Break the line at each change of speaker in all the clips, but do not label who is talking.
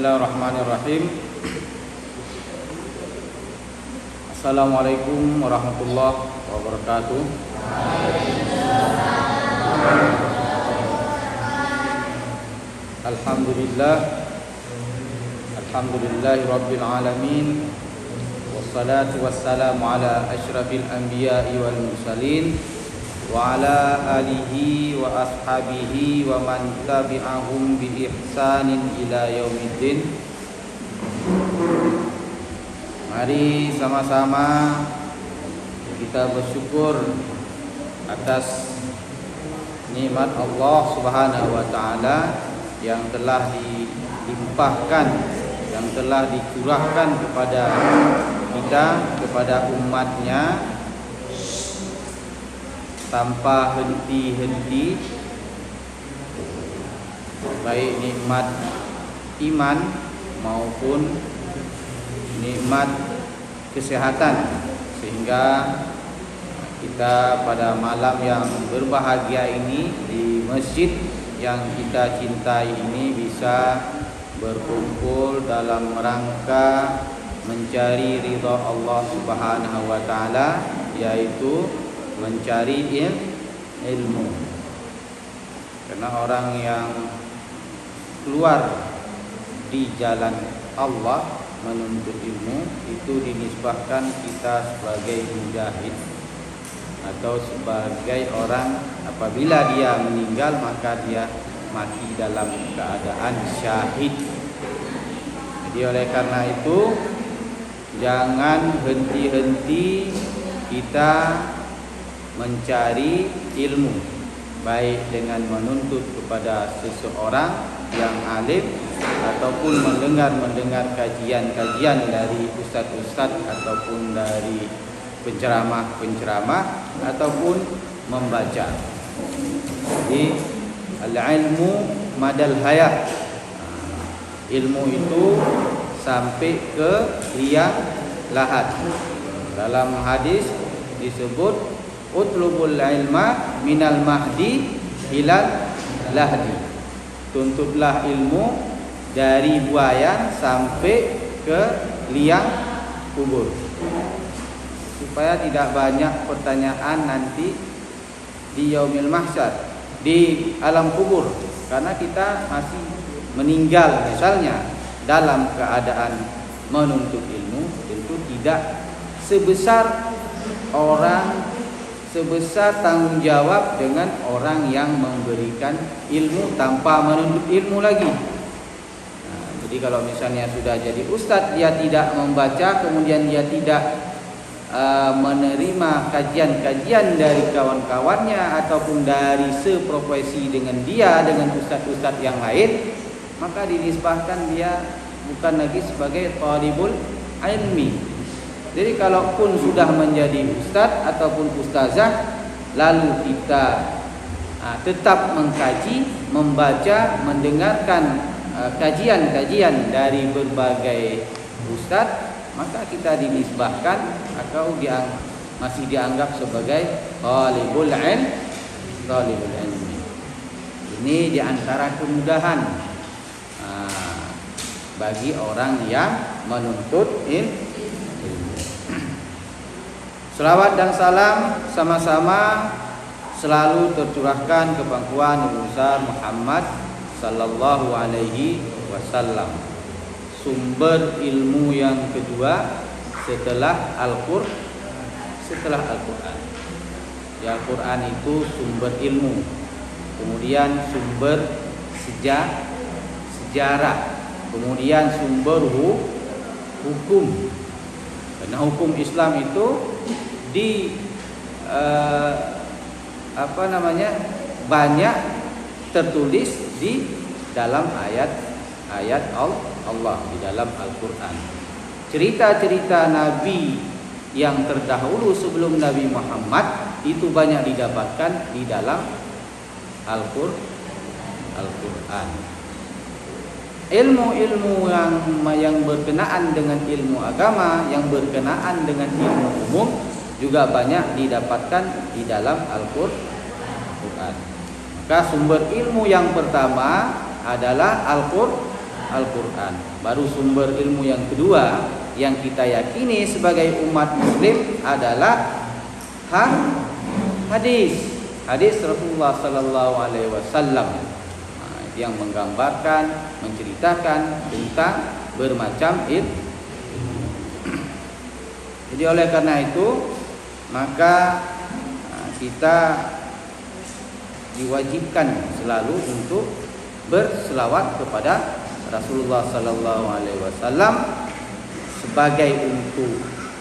Bismillahirrahmanirrahim. Assalamualaikum warahmatullahi wabarakatuh. Alhamdulillahi rabbil alamin. Wassalatu wassalamu ala asyrafil anbiya'i wal mursalin wa ala alihi wa ashabihi wa man tabi'ahum bi ihsanin ila yaumiddin. Mari sama-sama kita bersyukur atas nikmat Allah Subhanahu wa taala yang telah dilimpahkan, yang telah dicurahkan kepada kita, kepada umatnya tanpa henti-henti, baik nikmat iman maupun nikmat kesehatan, sehingga kita pada malam yang berbahagia ini di masjid yang kita cintai ini bisa berkumpul dalam rangka mencari ridha Allah Subhanahu wa taala, yaitu mencari ilmu. Karena orang yang keluar di jalan Allah menuntut ilmu itu dinisbahkan kita sebagai mujahid, atau sebagai orang apabila dia meninggal maka dia mati dalam keadaan syahid. Jadi oleh karena itu jangan henti-henti kita mencari ilmu, baik dengan menuntut kepada seseorang yang alim ataupun mendengar kajian-kajian dari ustaz-ustaz ataupun dari penceramah-penceramah ataupun membaca. Jadi al-ilmu madal hayat, ilmu itu sampai ke liang lahat. Dalam hadis disebut utlubul ilma minal mahdi ilal lahdi. Tuntutlah ilmu dari buayan sampai ke liang kubur, supaya tidak banyak pertanyaan nanti di yaumil mahsyar, di alam kubur. Karena kita masih meninggal misalnya dalam keadaan menuntut ilmu, tentu tidak sebesar tanggung jawab dengan orang yang memberikan ilmu tanpa menuntut ilmu lagi. Nah, jadi kalau misalnya sudah jadi ustadz, dia tidak membaca, kemudian dia tidak menerima kajian-kajian dari kawan-kawannya ataupun dari seprofesi dengan dia, dengan ustadz-ustadz yang lain, maka dinisbahkan dia bukan lagi sebagai thalibul ilmi. Jadi kalaupun sudah menjadi ustadz ataupun ustazah, lalu kita tetap mengkaji, membaca, mendengarkan kajian-kajian dari berbagai ustadz, maka kita dinisbahkan atau masih dianggap sebagai talibul ilmi. Ini diantara kemudahan bagi orang yang menuntut ilmu. Selawat dan salam sama-sama selalu tercurahkan ke pangkuan Nabi besar Muhammad sallallahu alaihi wasallam, sumber ilmu yang kedua setelah Al-Qur'an. Ya, Al-Qur'an itu sumber ilmu, kemudian sumber sejarah, kemudian sumber hukum. Karena hukum Islam itu banyak tertulis di dalam ayat Allah di dalam Al-Qur'an. Cerita-cerita nabi yang terdahulu sebelum Nabi Muhammad itu banyak didapatkan di dalam Al-Qur'an. Ilmu-ilmu yang berkenaan dengan ilmu agama, yang berkenaan dengan ilmu umum juga banyak didapatkan di dalam Al-Qur'an. Maka sumber ilmu yang pertama adalah Al-Quran. Baru sumber ilmu yang kedua yang kita yakini sebagai umat muslim adalah hadis Rasulullah sallallahu alaihi wasallam yang menggambarkan, menceritakan tentang bermacam ilmu. Jadi oleh karena itu maka kita diwajibkan selalu untuk berselawat kepada Rasulullah sallallahu alaihi wasallam sebagai untuk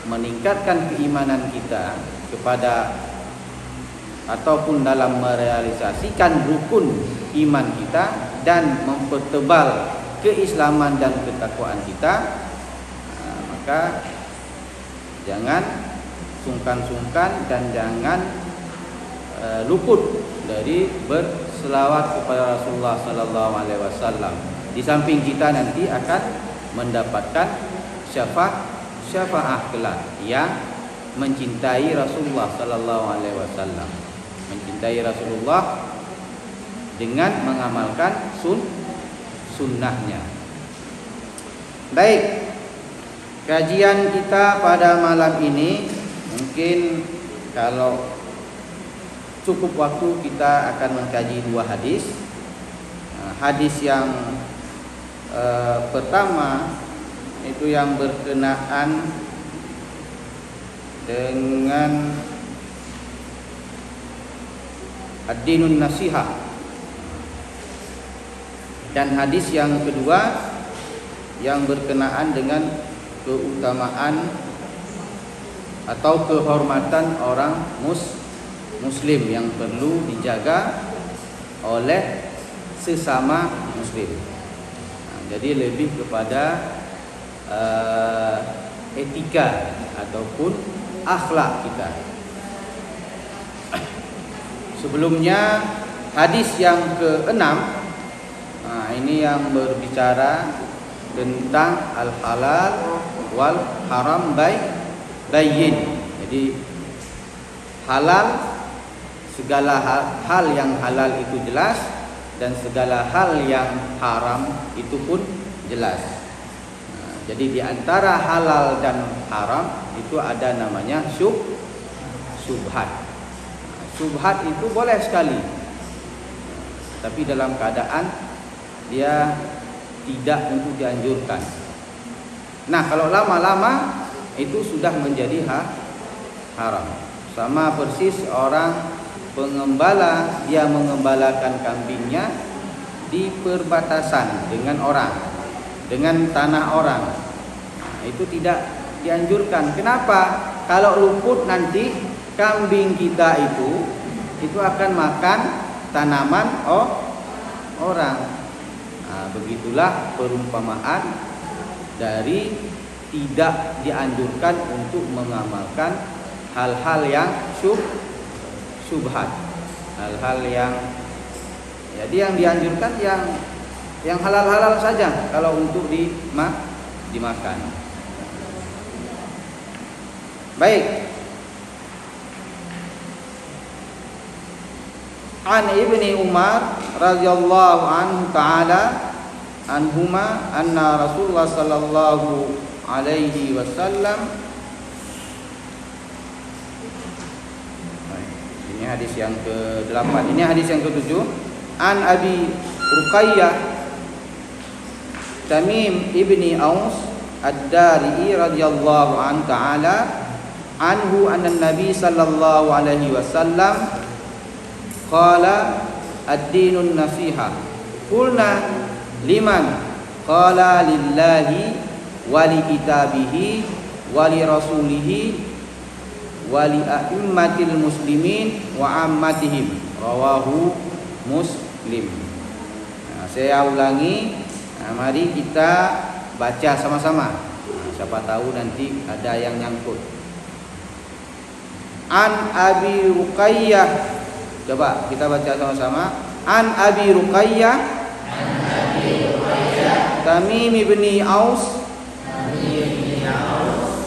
meningkatkan keimanan kita kepada ataupun dalam merealisasikan rukun iman kita dan mempertebal keislaman dan ketakwaan kita. Maka jangan sungkan-sungkan dan jangan luput dari berselawat kepada Rasulullah sallallahu alaihi wasallam. Di samping kita nanti akan mendapatkan syafaat kelak yang mencintai Rasulullah sallallahu alaihi wasallam. Mencintai Rasulullah dengan mengamalkan sunnahnya. Baik, kajian kita pada malam ini mungkin kalau cukup waktu kita akan mengkaji dua hadis. Hadis yang pertama itu yang berkenaan dengan ad-dinun nasihah, dan hadis yang kedua yang berkenaan dengan keutamaan atau kehormatan orang muslim yang perlu dijaga oleh sesama muslim. Jadi lebih kepada etika ataupun akhlak kita. Sebelumnya hadis yang ke-6, ini yang berbicara tentang al-halal wal haram bayyin. Jadi halal, segala hal yang halal itu jelas, dan segala hal yang haram itu pun jelas. Jadi di antara halal dan haram itu ada namanya syubhat. Syubhat itu boleh sekali, tapi dalam keadaan dia tidak untuk dianjurkan. Nah, kalau lama-lama itu sudah menjadi haram. Sama persis orang pengembala, dia mengembalakan kambingnya di perbatasan dengan orang, dengan tanah orang. Itu tidak dianjurkan. Kenapa? Kalau luput nanti kambing kita itu akan makan tanaman orang. Begitulah perumpamaan dari tidak dianjurkan untuk mengamalkan hal-hal yang syubhat, hal-hal yang jadi yang dianjurkan yang halal-halal saja kalau untuk dimakan. Baik. An Ibni Umar radhiyallahu anhu ta'ala anhuma anna Rasulullah sallallahu alaihi wasallam. Ini hadis yang ke-8. Ini hadis yang ke-7. An Abi Ruqayyah Tamim ibni Aus ad-Dari radhiyallahu anhu ta'ala anhu anna Nabi sallallahu alaihi wasallam qala ad-dinun nasiha. Qulna liman? Qala lillahi wa li kitabihi wa li rasulihi wa li a'immatil muslimin wa ammatihim. Rawahu Muslim. Saya ulangi. Mari kita baca sama-sama. Siapa tahu nanti ada yang nyangkut. An Abi Ruqayyah. Coba kita baca sama-sama. An Abi Ruqayyah Tamim ibni Aus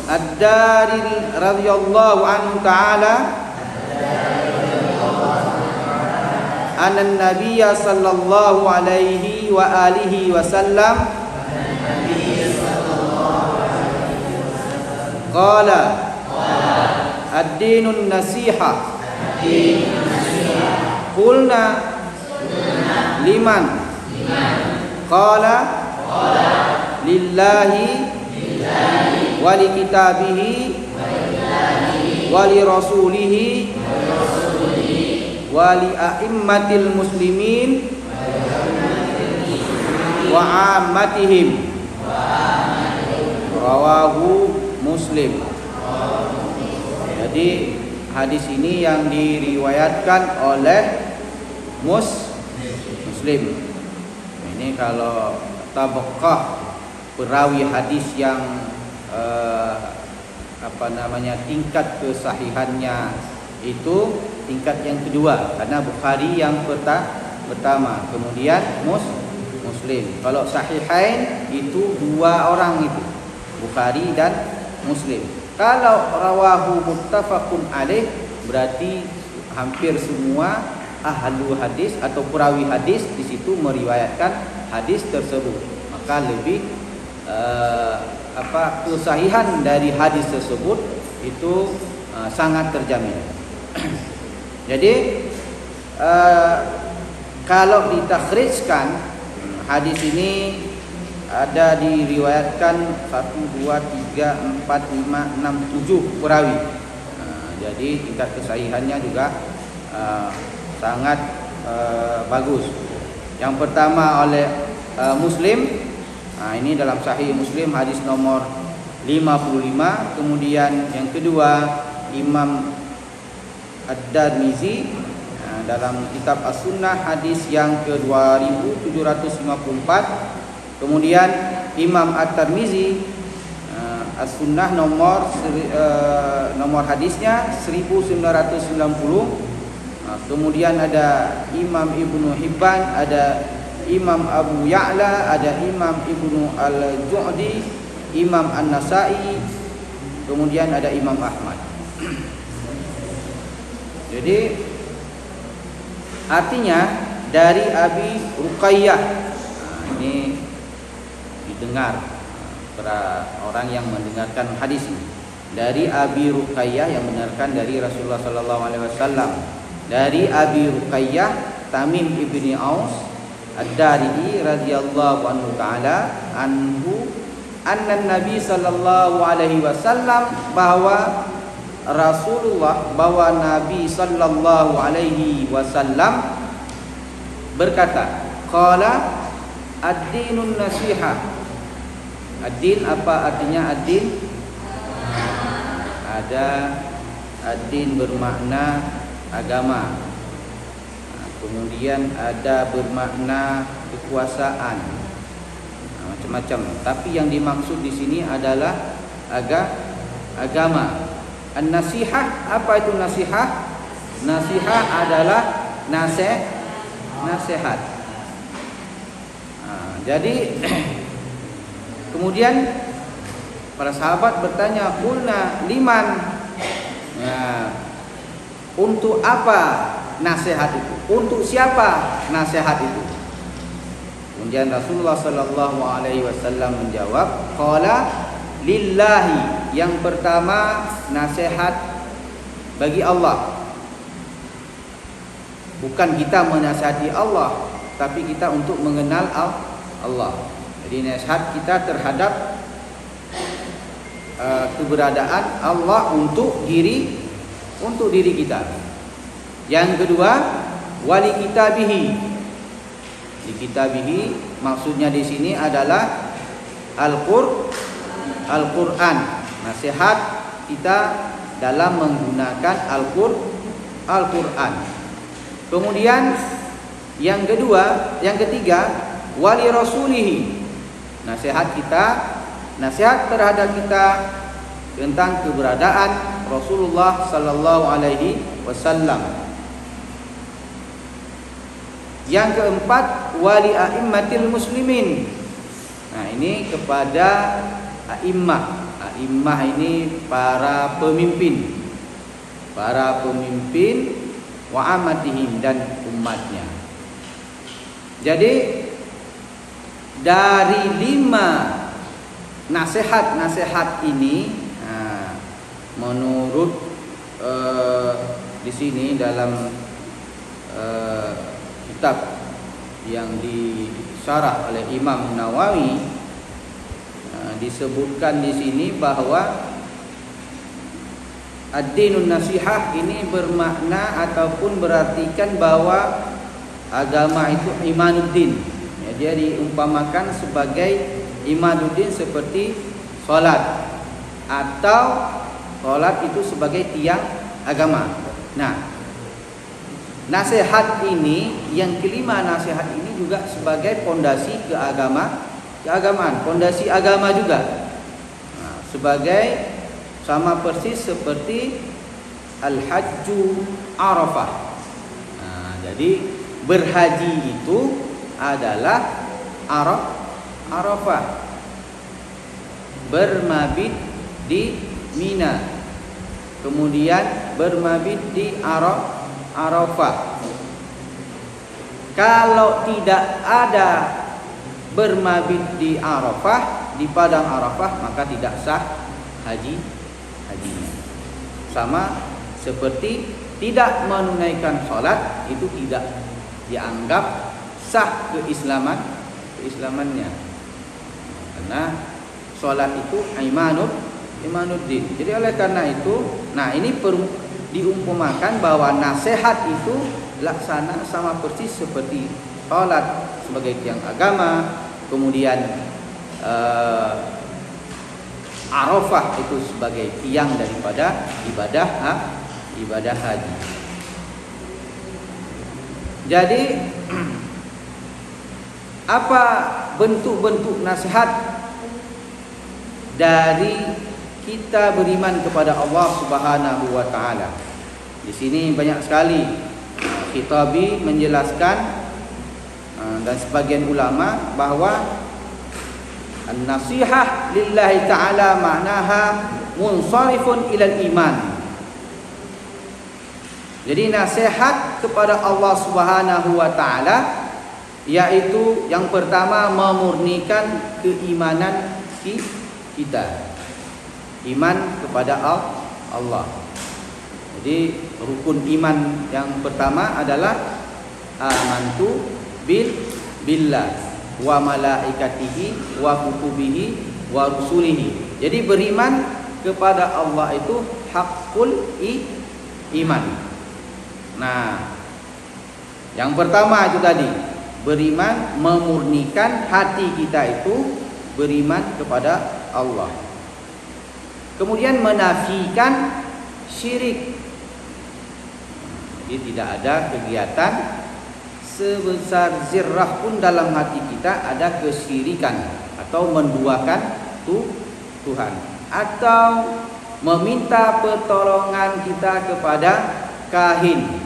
ad-Dari radhiyallahu anhu ta'ala anna an-nabiy sallallahu alaihi wa alihi wasallam Qala ad-dinun nasiha. Qulna liman. Qala lillahi wa li kitabihi wa li rasulihi wa li a'immatil muslimin wa ammatihim. Rawahu Muslim. Jadi hadis ini yang diriwayatkan oleh Muslim. Ini kalau tabaqah perawi hadis yang tingkat kesahihannya itu tingkat yang kedua, karena Bukhari yang pertama, kemudian Muslim. Kalau sahihain itu dua orang itu, Bukhari dan Muslim. Kalau rawahu muttafaqun alaih berarti hampir semua ahlu hadis atau perawi hadis di situ meriwayatkan hadis tersebut. Maka lebih kesahihan dari hadis tersebut itu sangat terjamin. Jadi kalau ditakhrijkan hadis ini ada diriwayatkan 1, 2, 3, 4, 5, 6, 7 perawi. Jadi tingkat kesahihannya juga sangat bagus. Yang pertama oleh Muslim. Ini dalam Sahih Muslim hadis nomor 55. Kemudian yang kedua Imam Ad-Tirmizi dalam kitab As-Sunnah hadis yang ke-2754. Kemudian Imam At-Tirmizi As-Sunnah nomor hadisnya 1990. Kemudian ada Imam Ibnu Hibban, ada Imam Abu Ya'la, ada Imam Ibnu Al-Ju'di, Imam An-Nasa'i, kemudian ada Imam Ahmad. Jadi artinya dari Abi Ruqayyah, ini didengar para orang yang mendengarkan hadis ini. Dari Abi Ruqayyah yang mendengarkan dari Rasulullah sallallahu alaihi wasallam. Dari Abi Ruqayyah Tamim ibni Aus Ad-Dari radhiyallahu anhu ta'ala anhu anna Nabi sallallahu alaihi wasallam bahwa Nabi sallallahu alaihi wasallam berkata, qala ad-dinun nasiha. Ad-din apa artinya ad-din? Ada ad-din bermakna agama. Kemudian ada bermakna kekuasaan, macam-macam. Tapi yang dimaksud di sini adalah agama. An-nasihah, apa itu nasihah? Nasihah adalah nasihat. Jadi kemudian para sahabat bertanya, qulna liman? Untuk apa nasihat itu? Untuk siapa nasihat itu? Kemudian Rasulullah sallallahu alaihi wasallam menjawab, qala lillahi. Yang pertama nasihat bagi Allah. Bukan kita menasihati Allah, tapi kita untuk mengenal Allah. Jadi nasihat kita terhadap keberadaan Allah untuk diri kita. Yang kedua, wali kitabihi. Li kitabihi maksudnya di sini adalah Al-Qur'an. Nasihat kita dalam menggunakan Al-Qur'an. Kemudian yang ketiga, wali rasulihi. Nasihat terhadap kita tentang keberadaan Rasulullah sallallahu alaihi wasallam. Yang keempat, wali a'immatil muslimin. Nah, ini kepada a'immah. A'immah ini para pemimpin wa amatihim dan umatnya. Jadi dari 5 nasihat ini menurut di sini dalam kitab yang disyarah oleh Imam Nawawi, disebutkan di sini bahwa ad-dinun nasihah ini bermakna ataupun berartikan bahwa agama itu imanuddin. Ya, dia diumpamakan sebagai imanuddin seperti salat, atau salat itu sebagai tiang agama. Nah, nasihat ini, yang kelima, nasihat ini juga sebagai pondasi keagamaan, pondasi agama juga. Nah, sebagai sama persis seperti al-hajju Arafah. Nah, jadi berhaji itu adalah Arafah. Bermabit di Mina, kemudian bermabit di Arafah. Kalau tidak ada bermabit di Arafah, di padang Arafah, maka tidak sah hajinya. Sama seperti tidak menunaikan sholat, itu tidak dianggap sah keislamannya, karena sholat itu imanuddin. Jadi oleh karena itu, nah ini diumpamakan bahwa nasihat itu laksana sama persis seperti sholat sebagai tiang agama, kemudian Arafah itu sebagai tiang daripada ibadah haji. Jadi apa bentuk-bentuk nasihat dari kita beriman kepada Allah Subhanahu wa taala? Di sini banyak sekali Khitabi menjelaskan, dan sebagian ulama, bahwa an-nasihah lillahi ta'ala ma'naha munsharifun ilal iman. Jadi nasihat kepada Allah Subhanahu wa taala yaitu yang pertama memurnikan keimanan kita. Iman kepada Allah. Jadi rukun iman yang pertama adalah amantu billah wa malaikatihi wa kutubihi wa rusulihi. Jadi beriman kepada Allah itu hakul iman. Nah, yang pertama itu tadi, beriman, memurnikan hati kita itu beriman kepada Allah. Kemudian menafikan syirik. Jadi tidak ada kegiatan sebesar zirrah pun dalam hati kita ada kesyirikan atau menduakan Tuhan, atau meminta pertolongan kita kepada kahin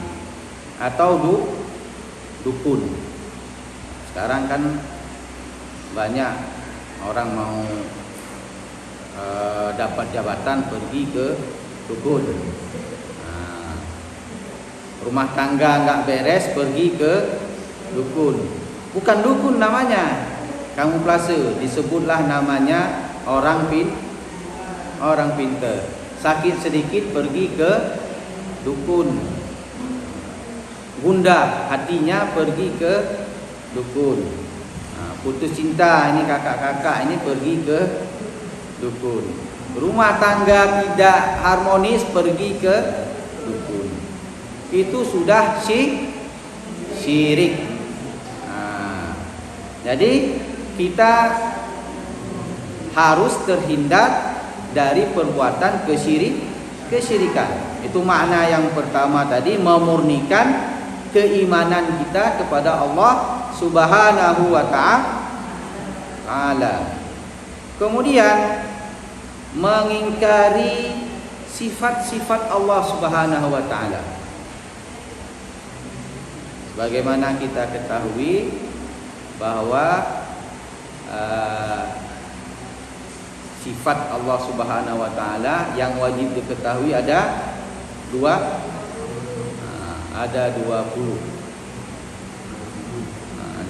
atau dukun. Sekarang kan banyak orang mau dapat jabatan pergi ke dukun. Rumah tangga nggak beres pergi ke dukun. Bukan dukun namanya, kamuflase, disebutlah namanya orang pintar. Sakit sedikit pergi ke dukun. Gundah hatinya pergi ke dukun. Putus cinta ini kakak-kakak ini pergi ke dukun. Rumah tangga tidak harmonis pergi ke dukun. Itu sudah syirik. Jadi kita harus terhindar dari perbuatan kesyirikan. Itu makna yang pertama tadi, memurnikan keimanan kita kepada Allah Subhanahu wa ta'ala. Kemudian mengingkari sifat-sifat Allah Subhanahu wa ta'ala. Bagaimana kita ketahui bahwa sifat Allah Subhanahu wa taala yang wajib diketahui ada 20.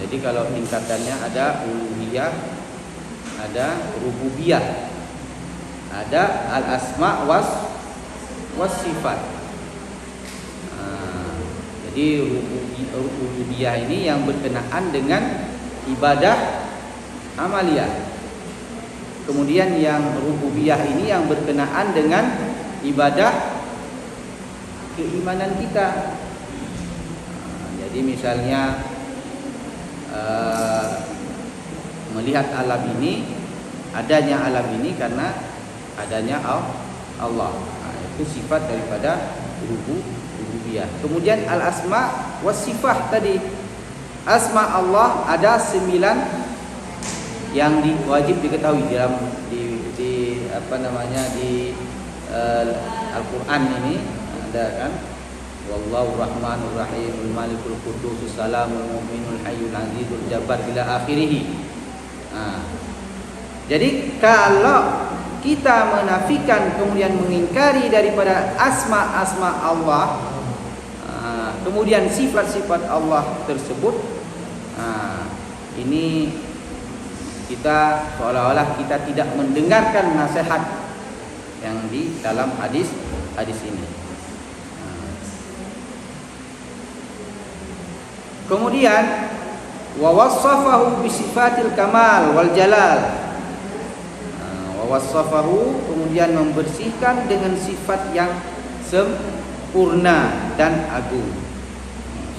Jadi kalau tingkatannya ada uluhiyah, ada rububiyah, ada al-asma was sifat. Jadi rububiyah ini yang berkenaan dengan ibadah amaliyah. Kemudian yang rububiyah ini yang berkenaan dengan ibadah keimanan kita. Jadi misalnya melihat alam ini, adanya alam ini karena adanya Allah. Itu sifat daripada rububiyah. Kemudian al-asma was sifat tadi. Asma Allah ada 9 yang wajib diketahui dalam di Al-Qur'an ini ada kan. Wallahu rahmanur rahimul malikul quddus salamul mu'minul hayyul azizul jabbar ila akhirih. Jadi kalau kita menafikan kemudian mengingkari daripada asma-asma Allah, kemudian sifat-sifat Allah tersebut, ini kita seolah-olah kita tidak mendengarkan nasihat yang di dalam hadis ini. Kemudian wa wassafahu bi sifatil kamal wal jalal. Wa wassafahu, kemudian membersihkan dengan sifat yang sempurna dan agung.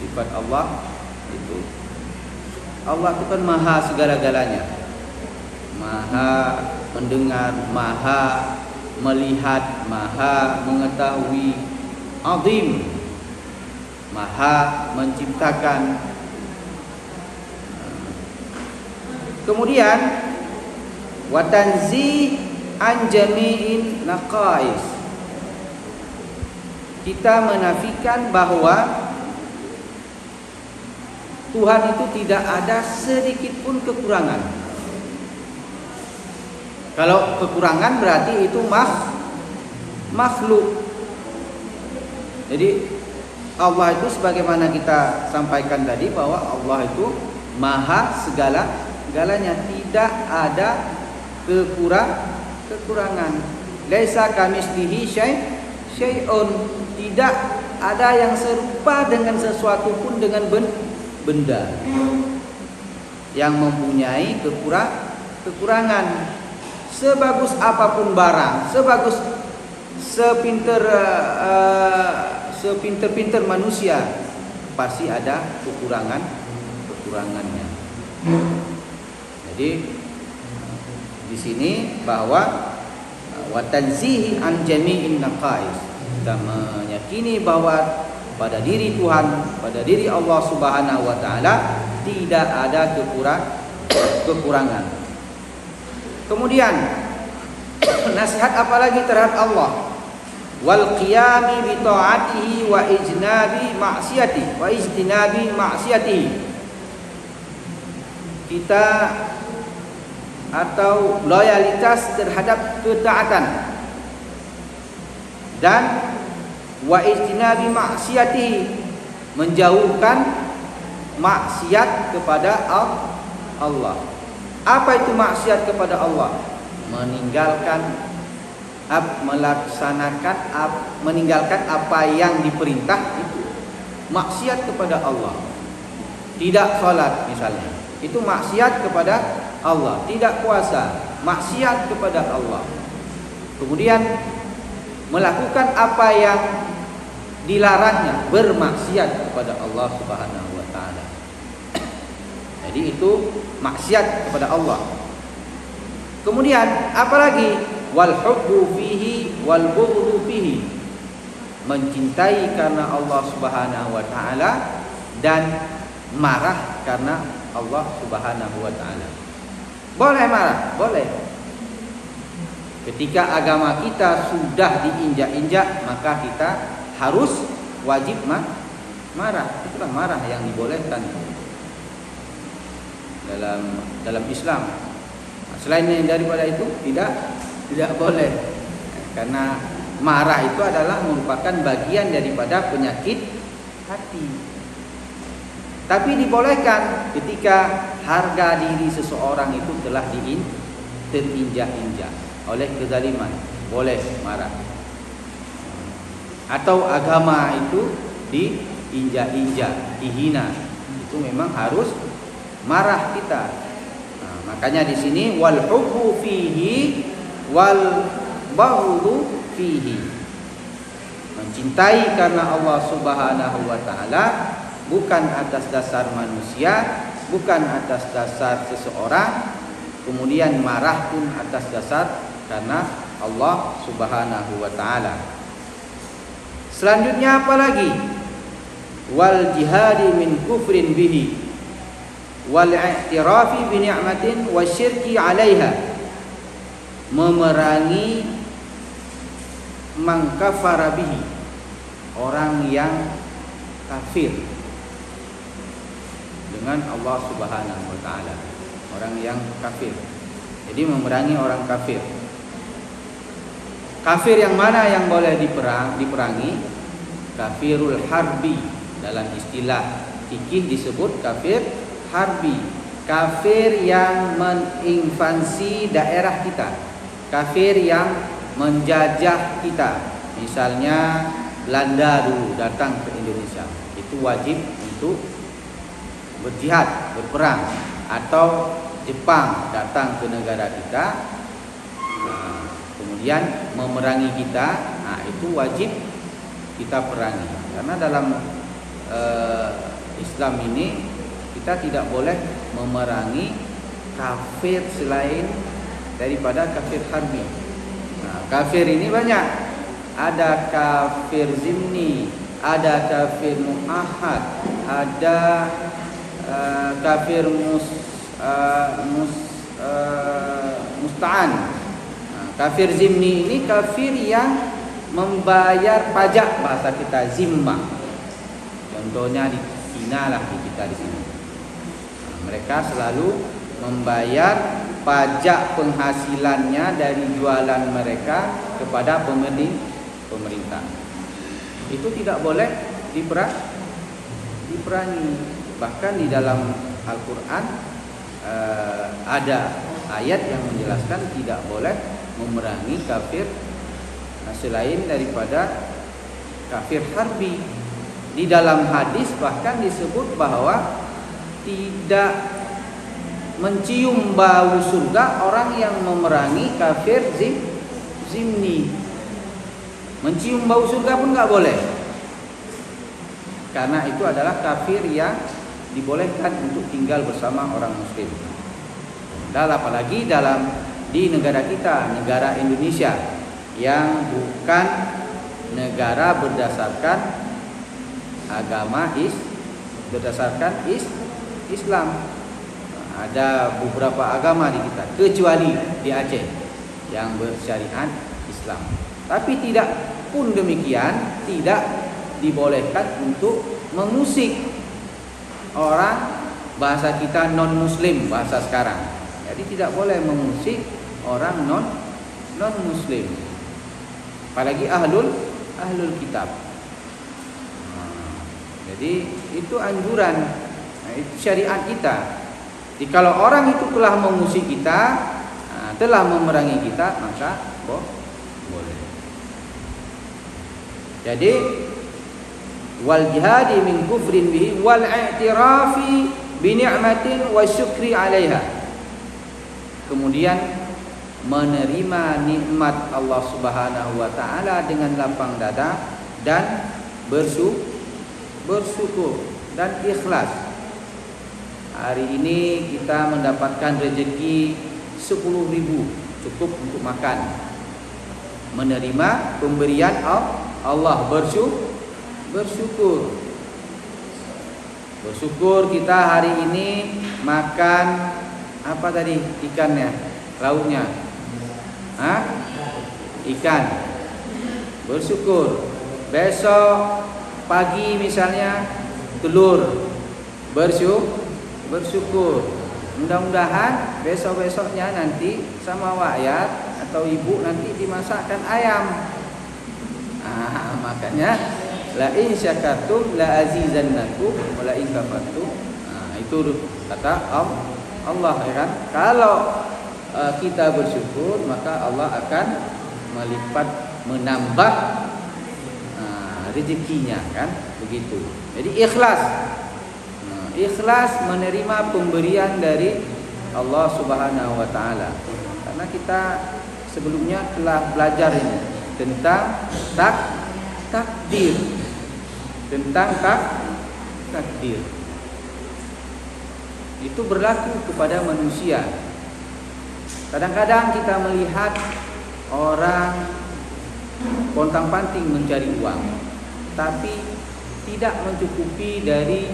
Sifat Allah itu, Allah itu kan maha segala-galanya, maha mendengar, maha melihat, maha mengetahui, azim, maha menciptakan. Kemudian wa tanzih an jami'in naqais, kita menafikan bahwa Tuhan itu tidak ada sedikit pun kekurangan. Kalau kekurangan berarti itu makhluk. Jadi Allah itu sebagaimana kita sampaikan tadi bahwa Allah itu maha segala-galanya, tidak ada kekurangan. Laisa kamitslihi syai'un, tidak ada yang serupa dengan sesuatu pun dengan benda yang mempunyai kekurangan. Sebagus apapun barang, sepinter-pinter manusia, pasti ada kekurangannya. Jadi di sini bahwa wa tanzihi an jami'in naqais, kita meyakini bahwa pada diri Tuhan, pada diri Allah Subhanahu wa taala tidak ada kekurangan. Kemudian nasihat apalagi terhadap Allah? Wal qiyami bi ta'atihi wa ijnabi ma'siyatihi. Kita atau loyalitas terhadap ketaatan dan wa ijtinabi ma'siyatihi, menjauhkan maksiat kepada Allah. Apa itu maksiat kepada Allah? Meninggalkan apa yang diperintah, itu maksiat kepada Allah. Tidak salat misalnya, itu maksiat kepada Allah. Tidak puasa, maksiat kepada Allah. Kemudian melakukan apa yang dilarangnya, bermaksiat kepada Allah Subhanahu wa taala. Jadi itu maksiat kepada Allah. Kemudian apalagi? Wal hubbu fihi wal bughdhu fihi, mencintai karena Allah Subhanahu wa taala dan marah karena Allah Subhanahu wa taala. Boleh marah, boleh. Ketika agama kita sudah diinjak-injak, maka kita harus wajib marah. Itulah marah yang dibolehkan dalam Islam. Selain daripada itu tidak boleh, karena marah itu adalah merupakan bagian daripada penyakit hati. Tapi dibolehkan ketika harga diri seseorang itu telah terinjak-injak oleh kezaliman, boleh marah. atau agama itu diinjak-injak, dihina, itu memang harus marah kita. Nah, makanya di sini wal hubbu fihi wal baghdhu fihi. Mencintai karena Allah Subhanahu wa taala, bukan atas dasar manusia, bukan atas dasar seseorang, kemudian marah pun atas dasar karena Allah Subhanahu wa taala. Selanjutnya apa lagi? Wal jihadi min kufrin bihi wal i'tirafi bi ni'matin wasyirki 'alaiha. Memerangi man kafara bihi, orang yang kafir dengan Allah Subhanahu wa taala, orang yang kafir. Jadi memerangi orang kafir. Kafir yang mana yang boleh diperangi? Kafirul harbi, dalam istilah fikih disebut kafir harbi. Kafir yang menginvasi daerah kita, kafir yang menjajah kita. Misalnya Belanda dulu datang ke Indonesia, itu wajib untuk berjihad, berperang. Atau Jepang datang ke negara kita, kemudian memerangi kita, itu wajib kita perangi. Karena dalam Islam ini kita tidak boleh memerangi kafir selain daripada kafir harbi. Kafir ini banyak. Ada kafir zimni, ada kafir muahad, ada kafir musta'an. Kafir zimni ini kafir yang membayar pajak, bahasa kita zimmah. Contohnya di Cina lah, di kita di sini. Mereka selalu membayar pajak penghasilannya dari jualan mereka kepada pemerintah. Itu tidak boleh diperangi. Bahkan di dalam Al-Quran ada ayat yang menjelaskan tidak boleh memerangi kafir selain daripada kafir harbi. Di dalam hadis bahkan disebut bahwa tidak mencium bau surga orang yang memerangi kafir zimni. Mencium bau surga pun nggak boleh, karena itu adalah kafir yang dibolehkan untuk tinggal bersama orang muslim. Dan apalagi di negara kita, negara Indonesia, yang bukan negara berdasarkan agama berdasarkan Islam. Ada beberapa agama di kita, kecuali di Aceh yang bersyariat Islam. Tapi tidak pun demikian, tidak dibolehkan untuk mengusik orang, bahasa kita non muslim, bahasa sekarang. Jadi tidak boleh mengusik orang non muslim, apalagi ahlul kitab. Jadi itu anjuran, itu syariat kita. Jadi kalau orang itu telah mengusik kita, telah memerangi kita, maka boleh. Jadi wal jihadi min kufrin bihi wal i'tirafi bi ni'matin wa syukri 'alaiha. Kemudian menerima nikmat Allah Subhanahu wa taala dengan lapang dada dan bersyukur dan ikhlas. Hari ini kita mendapatkan rezeki 10.000, cukup untuk makan. Menerima pemberian Allah, bersyukur. Bersyukur kita hari ini makan apa tadi ikannya, lauknya, ikan. Bersyukur. Besok pagi misalnya telur, bersyukur. Mudah-mudahan besok-besoknya nanti sama wakyat atau ibu nanti dimasakkan ayam. Makanya la in syakartum la azizannakum wa la in kafartum. Itu kata Allah, ya kan? Kalau kita bersyukur, maka Allah akan menambah rezekinya, kan begitu. Jadi ikhlas, ikhlas menerima pemberian dari Allah Subhanahu wa taala. Karena kita sebelumnya telah belajar ini tentang takdir. Tentang takdir. Itu berlaku kepada manusia. Kadang-kadang kita melihat orang pontang-panting mencari uang, tapi tidak mencukupi dari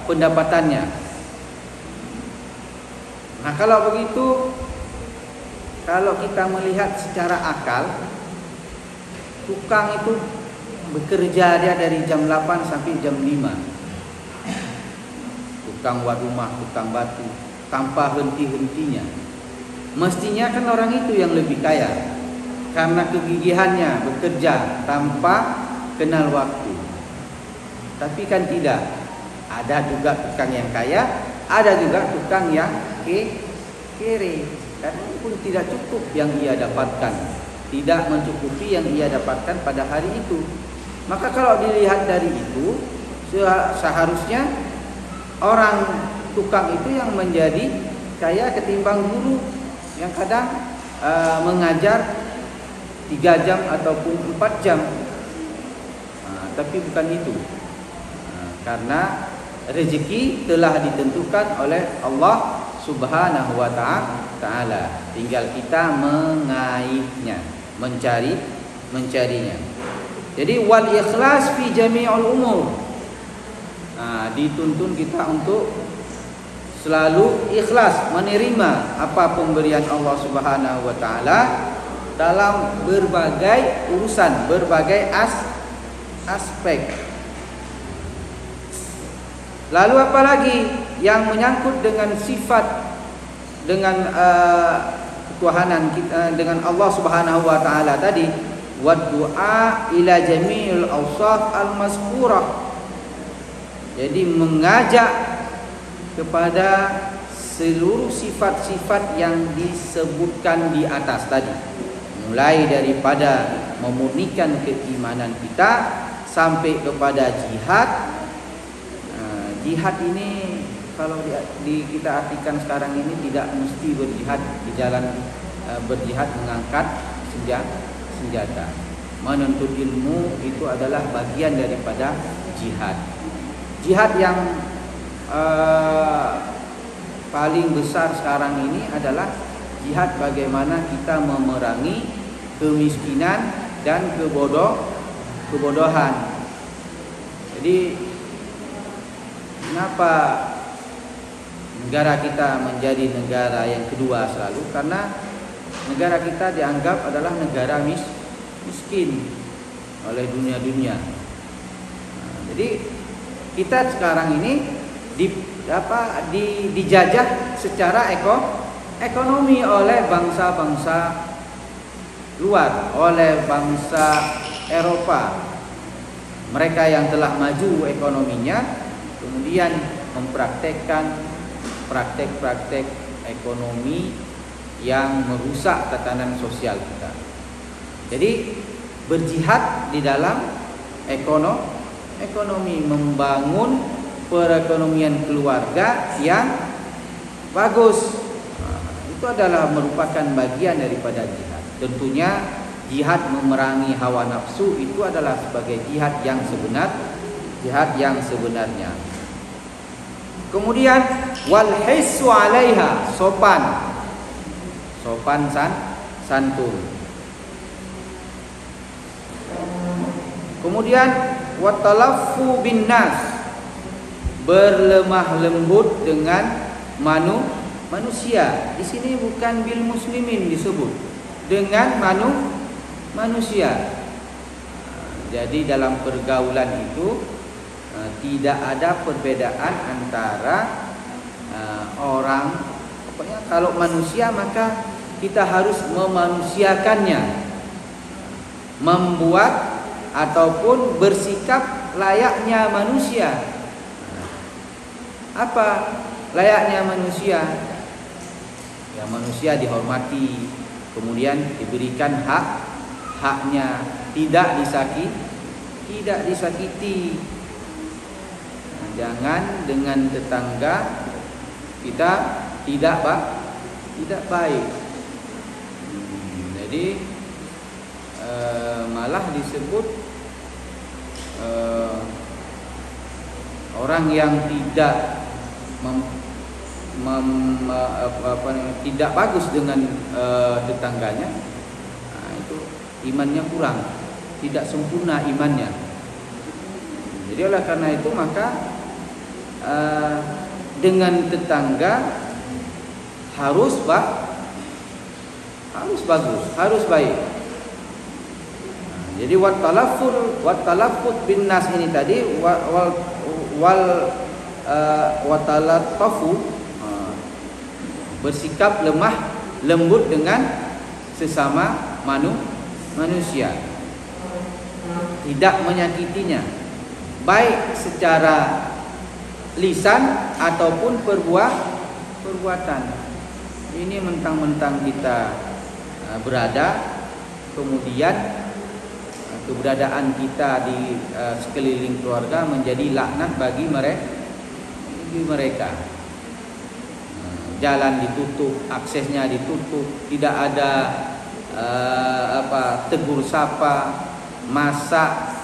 pendapatannya. Nah, kalau begitu, kalau kita melihat secara akal, tukang itu bekerja dia dari jam 8 sampai jam 5. Tukang buat rumah, tukang batu, tanpa henti-hentinya. Mestinya kan orang itu yang lebih kaya, karena kegigihannya bekerja tanpa kenal waktu. Tapi kan tidak. Ada juga tukang yang kaya, ada juga tukang yang kere. Karena pun tidak cukup yang ia dapatkan, tidak mencukupi yang ia dapatkan pada hari itu. Maka kalau dilihat dari itu, seharusnya orang tukang itu yang menjadi kaya ketimbang guru yang kadang mengajar 3 jam ataupun 4 jam. Tapi bukan itu. Karena rezeki telah ditentukan oleh Allah Subhanahu wa taala. Tinggal kita mengaihnya, mencarinya. Jadi wal ikhlas fi jami'ul umur. Dituntun kita untuk selalu ikhlas menerima apa pemberian Allah Subhanahu wa taala dalam berbagai urusan, berbagai aspek. Lalu apa lagi yang menyangkut dengan sifat, dengan ketuhanan kita, dengan Allah Subhanahu wa taala tadi, wa du'a ila jami'il awsaf al-mazkurah. Jadi mengajak kepada seluruh sifat-sifat yang disebutkan di atas tadi, mulai daripada memurnikan keimanan kita sampai kepada jihad. Jihad ini kalau kita artikan sekarang ini tidak mesti berjihad di jalan, berjihad mengangkat senjata. Menuntut ilmu itu adalah bagian daripada jihad. Jihad yang paling besar sekarang ini adalah jihad bagaimana kita memerangi kemiskinan dan kebodohan. Jadi kenapa negara kita menjadi negara yang kedua selalu? Karena negara kita dianggap adalah negara miskin oleh dunia. Jadi kita sekarang ini dijajah secara ekonomi oleh bangsa-bangsa luar, oleh bangsa Eropa. Mereka yang telah maju ekonominya kemudian mempraktekkan praktek-praktek ekonomi yang merusak tatanan sosial kita. Jadi berjihad di dalam ekonomi, membangun perekonomian keluarga yang bagus. Itu adalah merupakan bagian daripada jihad. Tentunya jihad memerangi hawa nafsu itu adalah sebagai jihad yang sebenarnya. Kemudian wal hissu 'alaiha, sopan santun. Kemudian wa talaffu bin nas, berlemah lembut dengan manusia. Di sini bukan bil muslimin disebut, dengan manusia. Jadi dalam pergaulan itu tidak ada perbedaan antara orang. Pokoknya kalau manusia maka kita harus memanusiakannya, membuat ataupun bersikap layaknya manusia. Apa layaknya manusia? Ya, manusia dihormati, kemudian diberikan haknya tidak disakiti. Jangan dengan tetangga kita tidak baik. Jadi malah disebut orang yang tidak tidak bagus dengan tetangganya, itu imannya kurang, tidak sempurna imannya. Jadi oleh karena itu maka dengan tetangga harus bagus, harus baik. Jadi wat talaffuz bin nas ini tadi watalattafu, bersikap lemah lembut dengan sesama manusia, tidak menyakitinya, baik secara lisan ataupun perbuatan. Ini mentang-mentang kita berada, kemudian keberadaan kita di sekeliling keluarga menjadi laknat bagi mereka. Jalan ditutup, aksesnya ditutup, tidak ada tegur sapa, masak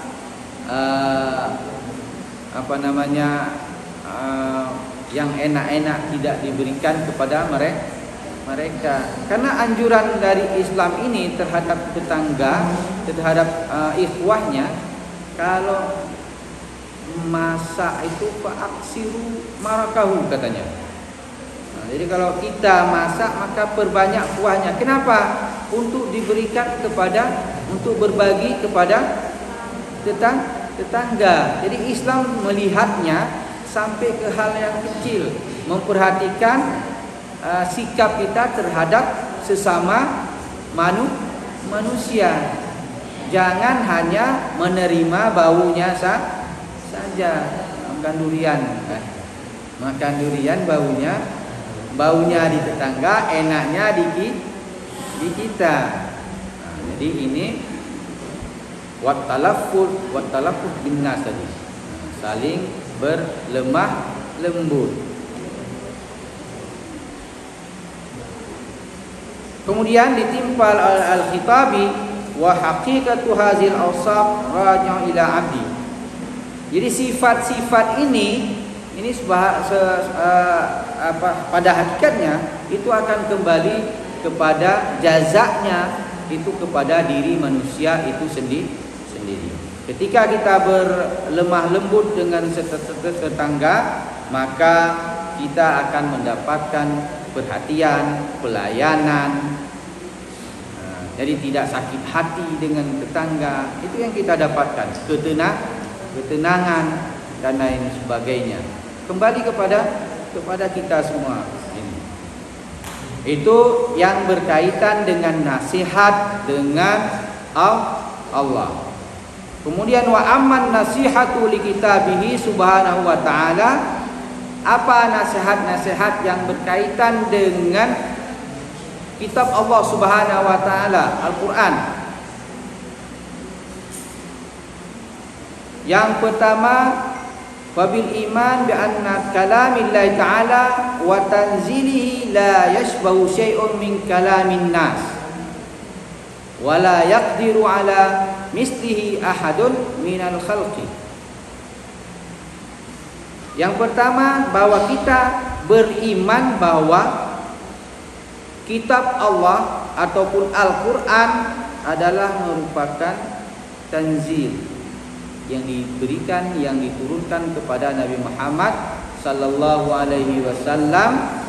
yang enak-enak tidak diberikan kepada mereka. Karena anjuran dari Islam ini terhadap tetangga, terhadap ikhwahnya, kalau masak itu fa'aksiru marakahu katanya. Jadi kalau kita masak maka perbanyak kuahnya. Kenapa? Untuk diberikan untuk berbagi kepada tetangga. Jadi Islam melihatnya sampai ke hal yang kecil, memperhatikan sikap kita terhadap sesama manusia. Jangan hanya menerima baunya saja. Makan durian baunya di tetangga, enaknya di kita. Jadi ini wat talaffuz bin nas tadi, saling berlemah lembut. Kemudian ditimpal al-khitabi wa haqiqatu hazil awsaf raja' ila abdi. Jadi sifat-sifat ini pada hakikatnya itu akan kembali kepada jazaknya, itu kepada diri manusia itu sendiri. Ketika kita berlemah lembut dengan tetangga, maka kita akan mendapatkan perhatian, pelayanan. Jadi tidak sakit hati dengan tetangga. Itu yang kita dapatkan, ketenangan dan lain sebagainya. Kembali kepada kita semua. Itu yang berkaitan dengan nasihat dengan Allah. Kemudian wa amman nasihatu li kitabihi subhanahu wa ta'ala. Apa nasihat-nasihat yang berkaitan dengan kitab Allah subhanahu wa ta'ala, Al-Quran? Yang pertama, wabil iman bi anna kalamillahi ta'ala wa tanzilihi la yashbahu syai'un min kalamin nas wa la yaqdiru ala mislihi ahadun minal khalqi. Yang pertama, bahwa kita beriman bahwa kitab Allah ataupun Al-Quran adalah merupakan tanzil yang diberikan, yang diturunkan kepada Nabi Muhammad sallallahu alaihi wasallam.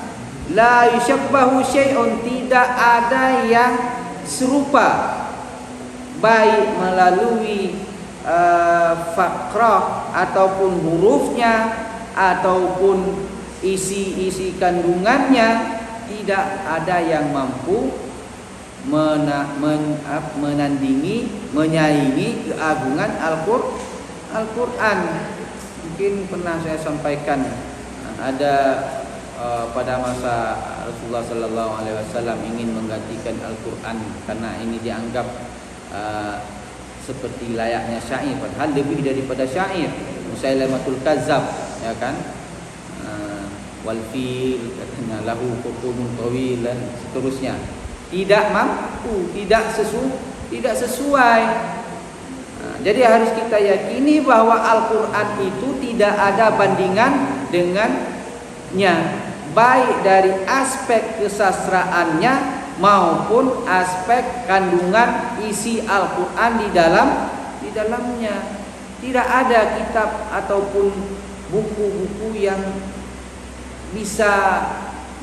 La yushabbahu syai'un, tidak ada yang serupa, baik melalui fakrah ataupun hurufnya ataupun isi kandungannya. Tidak ada yang mampu menandingi, menyaingi keagungan Al-Quran. Mungkin pernah saya sampaikan, ada pada masa Rasulullah sallallahu alaihi wasallam ingin menggantikan Al-Quran karena ini dianggap seperti layaknya syair, padahal lebih daripada syair. Musailamatul Kazzab, ya kan, wal fil katanya lahu qutumun tawil dan seterusnya. Tidak mampu, tidak sesuai. Jadi harus kita yakini bahwa Al-Quran itu tidak ada bandingan dengannya, baik dari aspek kesastraannya maupun aspek kandungan isi Al-Quran di dalamnya. Tidak ada kitab ataupun buku-buku yang bisa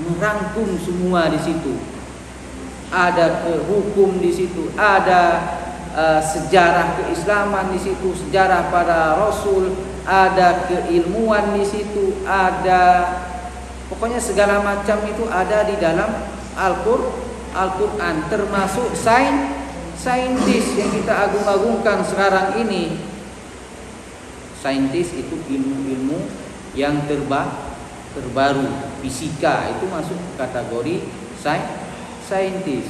merangkum semua di situ. Ada hukum di situ, ada sejarah keislaman di situ, sejarah para rasul, ada keilmuan di situ, ada pokoknya segala macam itu ada di dalam Al-Quran, termasuk saintis yang kita agung-agungkan sekarang ini. Saintis itu ilmu-ilmu yang terbaru, fisika itu masuk kategori saintis.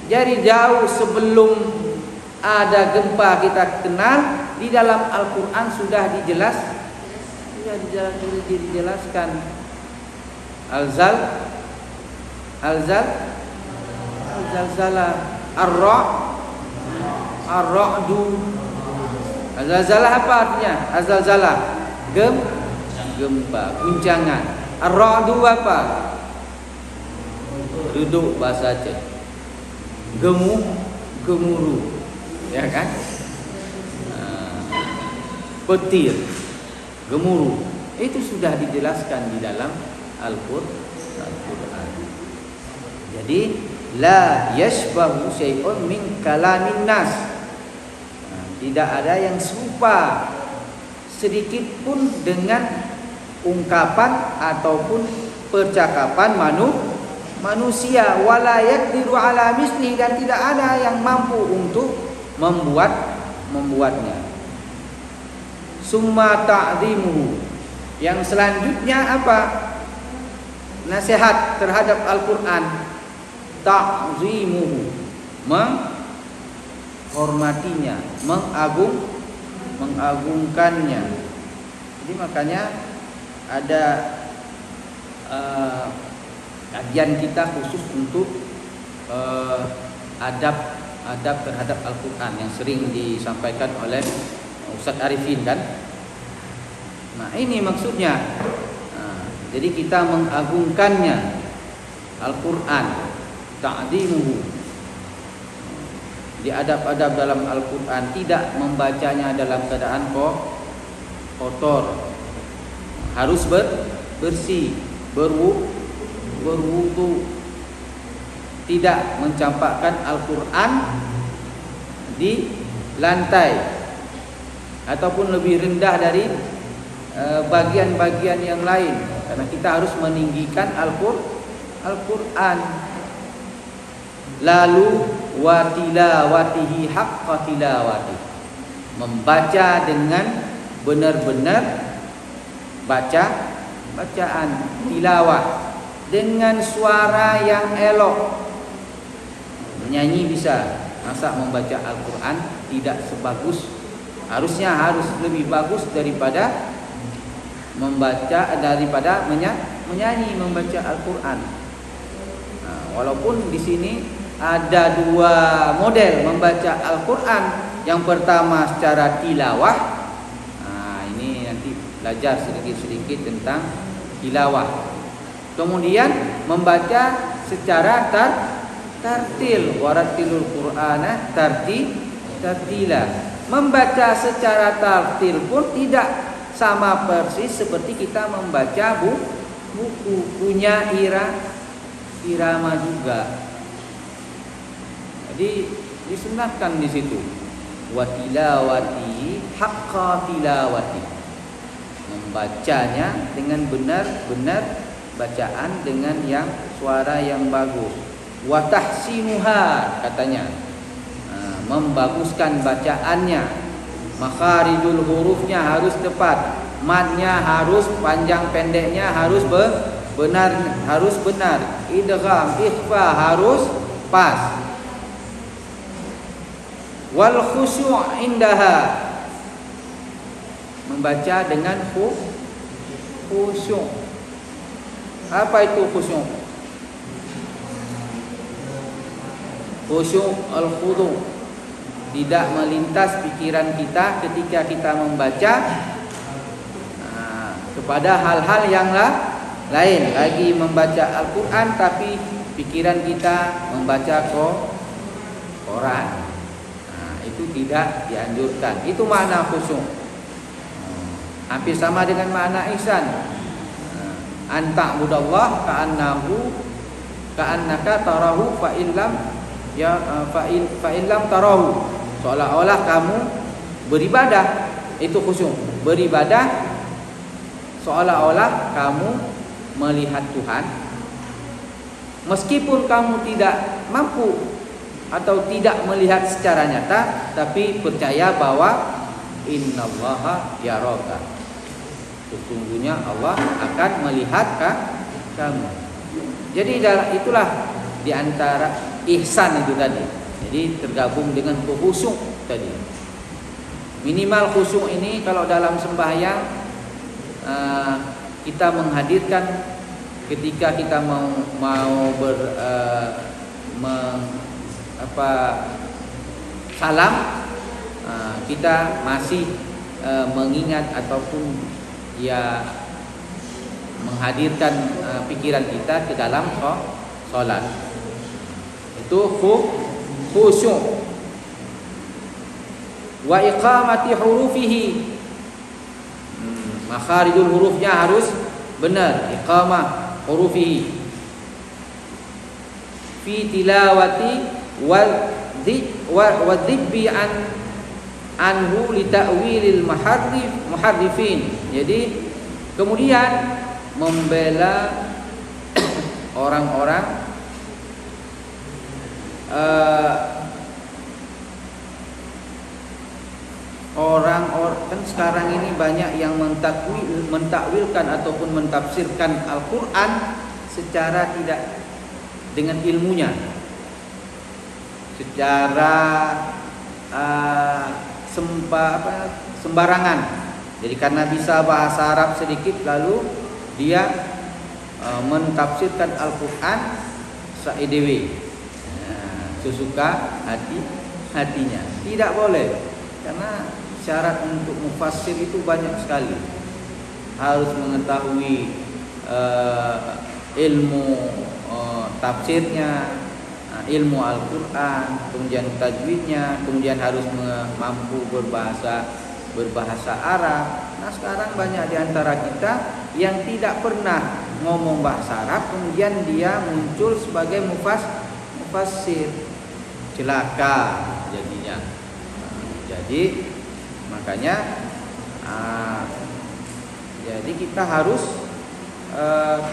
Jadi jauh sebelum ada gempa kita kenal, di dalam Al-Quran sudah dijelaskan Al-zalzalah, Ar-ra'du. Al-zalzalah apa artinya? Al-zalzalah gempa, guncangan. Ar-ra'du apa? Duduk bahasa Aceh. Gemuruh, ya kan? Petir, gemuruh. Itu sudah dijelaskan di dalam Al-Quran. Jadi la yashbahu syai'un min kalamin nas. Tidak ada yang serupa sedikit pun dengan ungkapan ataupun percakapan manusia. Wala yaqdiru ala misli, dan tidak ada yang mampu untuk membuatnya. Summa ta'zimuhu. Yang selanjutnya apa? Nasihat terhadap Al-Quran. Ta'zimuhu, menghormatinya, mengagungkannya. Jadi makanya ada kajian kita khusus untuk adab terhadap Al-Quran yang sering disampaikan oleh Ustaz Arifin kan. Nah ini maksudnya. Jadi kita mengagungkannya Al-Quran, ta'zimuhu. Di adab-adab dalam Al-Quran, tidak membacanya dalam keadaan kotor, harus bersih, berwudu, tidak mencampakkan Al-Quran di lantai ataupun lebih rendah dari bagian-bagian yang lain, karena kita harus meninggikan Al-Quran. Lalu wa tilawatihi haqqa tilawati, membaca dengan benar-benar bacaan tilawah dengan suara yang elok. Menyanyi bisa, masa membaca Al-Quran tidak sebagus, harus lebih bagus daripada menyanyi membaca Al-Quran. Nah, walaupun di sini ada dua model membaca Al-Quran. Yang pertama secara tilawah. Nah, ini nanti belajar sedikit-sedikit tentang tilawah. Kemudian membaca secara tartil, warattilul Qur'ana tartila. Membaca secara tartil pun tidak sama persis seperti kita membaca buku, punya irama juga. Jadi disunahkan di situ. Wa tilawati haqqa tilawati, membacanya dengan benar-benar bacaan dengan yang suara yang bagus. Wa tahsinuha, katanya membaguskan bacaannya. Makharijul hurufnya harus tepat, madnya harus panjang pendeknya harus benar. Idgham, ikhfa harus pas. Wal khusyu' indaha, membaca dengan khusyuk. Apa itu khusyuk? Khusyuk al-khudu', tidak melintas pikiran kita ketika kita membaca kepada hal-hal yang lain lagi membaca Al-Quran, tapi pikiran kita membaca Quran. Itu tidak dianjurkan. Itu makna khusyuk. Hampir sama dengan makna ihsan. Anta budallah ka'annaka tarahu fa illam tarahu. Seolah-olah kamu beribadah, itu khusyuk. Beribadah seolah-olah kamu melihat Tuhan, meskipun kamu tidak mampu atau tidak melihat secara nyata, tapi percaya bahwa innallaha yaraka, sesungguhnya Allah akan melihat kamu. Jadi itulah diantara ihsan itu tadi. Jadi tergabung dengan khusyuk tadi. Minimal khusyuk ini kalau dalam sembahyang kita menghadirkan ketika kita mau salam, kita masih mengingat ataupun menghadirkan pikiran kita ke dalam sholat. Itu khusyuk. Wa iqamati hurufihi, makharijul hurufnya harus benar. Iqamah hurufihi fi tilawati wa dhibbi anhu li ta'wilil muharrifin. Jadi kemudian membela orang-orang kan sekarang ini banyak yang mentakwilkan ataupun mentafsirkan Al-Quran secara tidak dengan ilmunya, secara sembarangan. Jadi karena bisa bahasa Arab sedikit, lalu dia mentafsirkan Al-Quran saedewe, sesuka hatinya. Tidak boleh, karena syarat untuk mufassir itu banyak sekali. Harus mengetahui ilmu tafsirnya, ilmu Al-Quran, kemudian tajwidnya, kemudian harus mampu berbahasa Arab. Nah sekarang banyak di antara kita yang tidak pernah ngomong bahasa Arab, kemudian dia muncul sebagai mufassir. Celaka jadinya. Jadi makanya jadi kita harus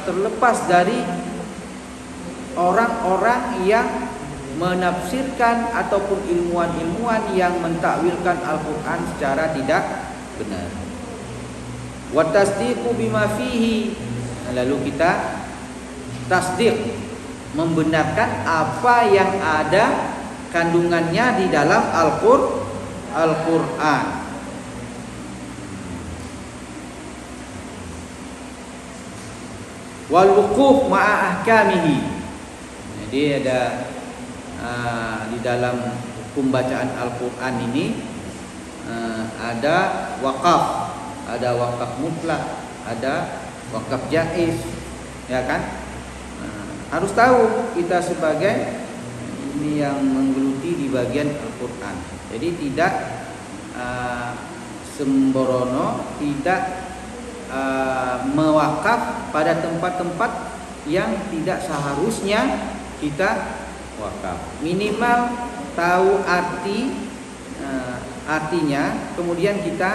terlepas dari orang-orang yang menafsirkan ataupun ilmuwan-ilmuwan yang mentakwilkan Al-Quran secara tidak benar. Wa tasdiqu bima fihi, lalu kita tasdiq, membenarkan apa yang ada kandungannya di dalam Al-Quran. Wal wuquf ma'a ahkamihi. Jadi ada di dalam hukum bacaan Al-Quran ini ada wakaf, ada wakaf mutlak, ada wakaf jaiz, ya kan? Harus tahu kita sebagai ini yang menggeluti di bagian Al-Quran. Jadi tidak sembrono, tidak mewakaf pada tempat-tempat yang tidak seharusnya kita wakaf. Minimal tahu artinya, kemudian kita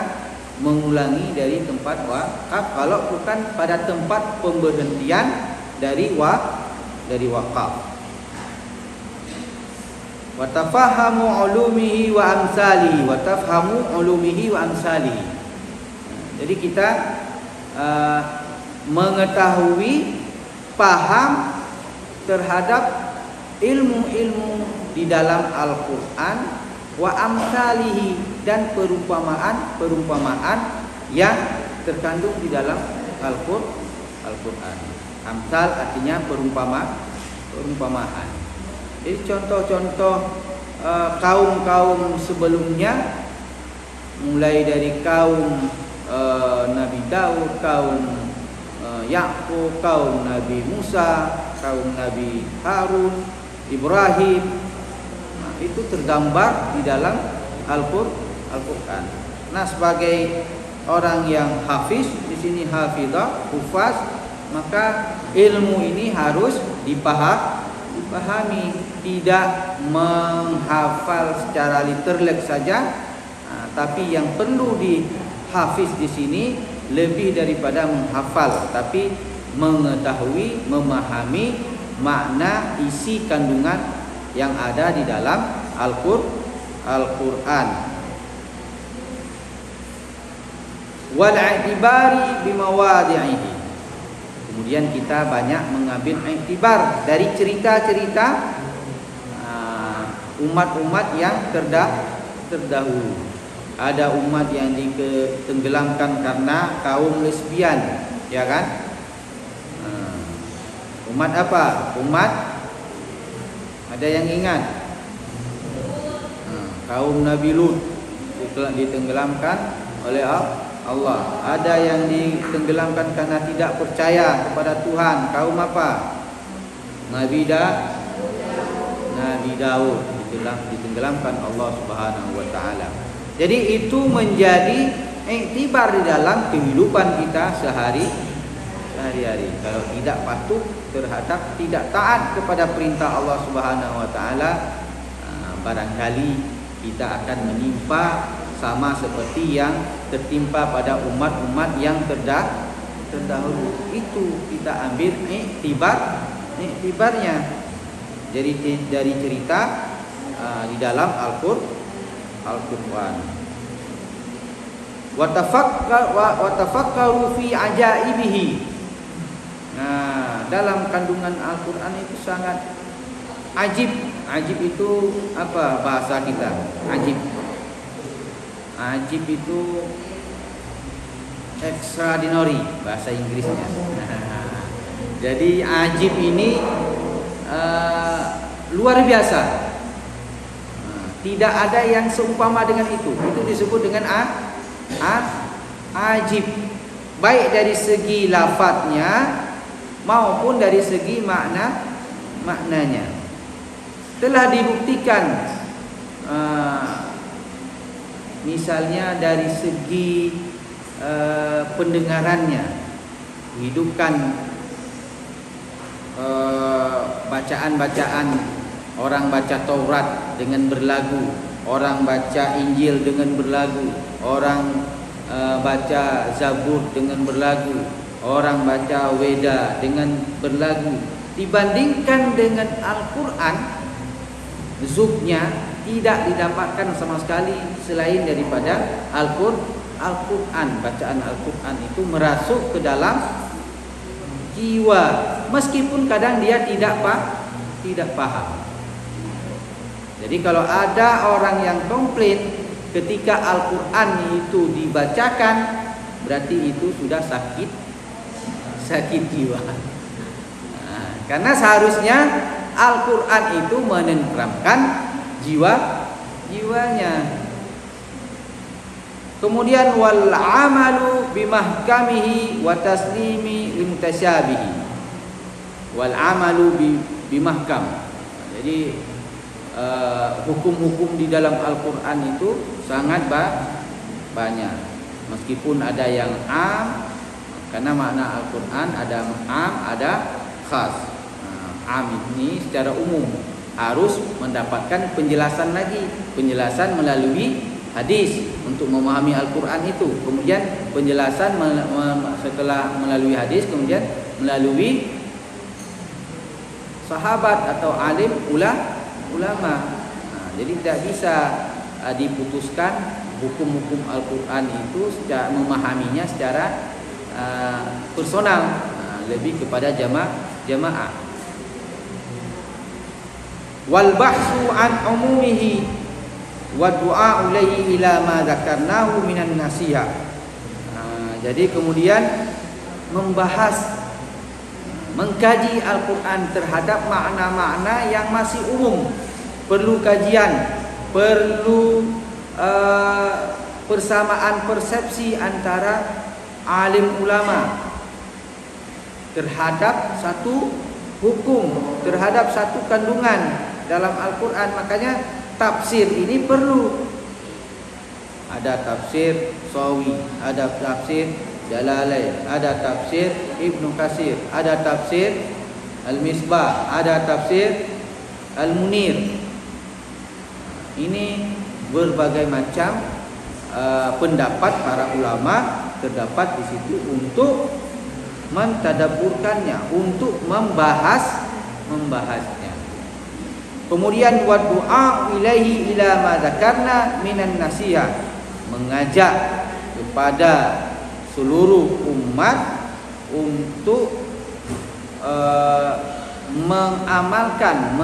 mengulangi dari tempat wakaf. Kalau bukan pada tempat pemberhentian dari wakaf. Wa tafahamu ulumihi wa amsalihi, wa tafhamu ulumihi wa amsalihi. Jadi kita mengetahui, paham terhadap ilmu-ilmu di dalam Al-Quran, wa amsalihi, dan perumpamaan yang terkandung di dalam Al-Qur'an. Amsal artinya perumpamaan. Jadi contoh-contoh kaum-kaum sebelumnya, mulai dari kaum Nabi Daud, kaum Yakub, kaum Nabi Musa, kaum Nabi Harun, Ibrahim, itu tergambar di dalam Al-Qur'an. Nah, sebagai orang yang hafiz, di sini hafizah, hufaz, maka ilmu ini harus dipahami, tidak menghafal secara literally saja, tapi yang perlu dihafiz di sini lebih daripada menghafal, tapi mengetahui, memahami makna isi kandungan yang ada di dalam Al-Qur'an. Wal i'tibari bimawadi'ihi. Kemudian kita banyak mengambil i'tibar dari cerita-cerita umat-umat yang terdahulu. Ada umat yang ditenggelamkan karena kaum lesbian, ya kan? Umat apa? Umat, ada yang ingat? Kaum Nabi Lut ditenggelamkan oleh Allah. Ada yang ditenggelamkan karena tidak percaya kepada Tuhan. Kaum apa? Nabi Daud ditenggelamkan Allah Subhanahu wa taala. Jadi itu menjadi iktibar di dalam kehidupan kita sehari-hari. Kalau tidak patuh terhadap, tidak taat kepada perintah Allah Subhanahu wa taala, barangkali kita akan menimpa sama seperti yang tertimpa pada umat-umat yang terdahulu. Itu kita ambil iktibarnya. Jadi dari cerita di dalam Al-Qur'an. Wa tafakkaru fi ajaibihi. Nah, dalam kandungan Al-Qur'an itu sangat ajib. Ajib itu apa bahasa kita? Ajib itu extraordinary bahasa Inggrisnya. Jadi ajib ini luar biasa. Tidak ada yang seumpama dengan itu. Itu disebut dengan ajib. Baik dari segi lafadznya maupun dari segi maknanya. Telah dibuktikan misalnya dari segi pendengarannya, hidupkan bacaan-bacaan. Orang baca Taurat dengan berlagu, orang baca Injil dengan berlagu, orang baca Zabur dengan berlagu, orang baca Weda dengan berlagu. Dibandingkan dengan Al-Qur'an, zubnya tidak didapatkan sama sekali selain daripada Al-Qur'an. Bacaan Al-Qur'an itu merasuk ke dalam jiwa, meskipun kadang dia tidak paham. Jadi kalau ada orang yang komplain ketika Al-Qur'an itu dibacakan, berarti itu sudah sakit jiwa. Karena seharusnya Al-Qur'an itu menenteramkan jiwanya. Kemudian wal amalu bimahkamihi wa taslimi limutasyabihi. Wal amalu bimahkam. Jadi hukum-hukum di dalam Al-Qur'an itu sangat banyak. Meskipun ada yang am, karena makna Al-Qur'an ada am, ada khas. Am ini secara umum harus mendapatkan penjelasan lagi, penjelasan melalui hadis untuk memahami Al-Qur'an itu. Kemudian penjelasan setelah melalui hadis, kemudian melalui sahabat atau alim ulama. Jadi tidak bisa diputuskan hukum-hukum Al-Qur'an itu secara memahaminya secara personal, lebih kepada jamaah. Wal bahsu an umumihi wa du'a ilaihi ila ma dzakarnahu minan nasiha. Jadi kemudian membahas, mengkaji Al-Quran terhadap makna-makna yang masih umum, perlu kajian, perlu persamaan persepsi antara alim ulama terhadap satu hukum, terhadap satu kandungan dalam Al-Quran. Makanya tafsir ini perlu. Ada tafsir Sawi, ada tafsir Jalalain, ada tafsir Ibnu Katsir, ada tafsir Al-Misbah, ada tafsir Al-Munir. Ini berbagai macam pendapat para ulama terdapat di situ untuk mentadabburkannya, untuk membahasnya. Kemudian wa du'a ilaihi ila ma dzakarna minan nasiha, mengajak kepada seluruh umat untuk mengamalkan,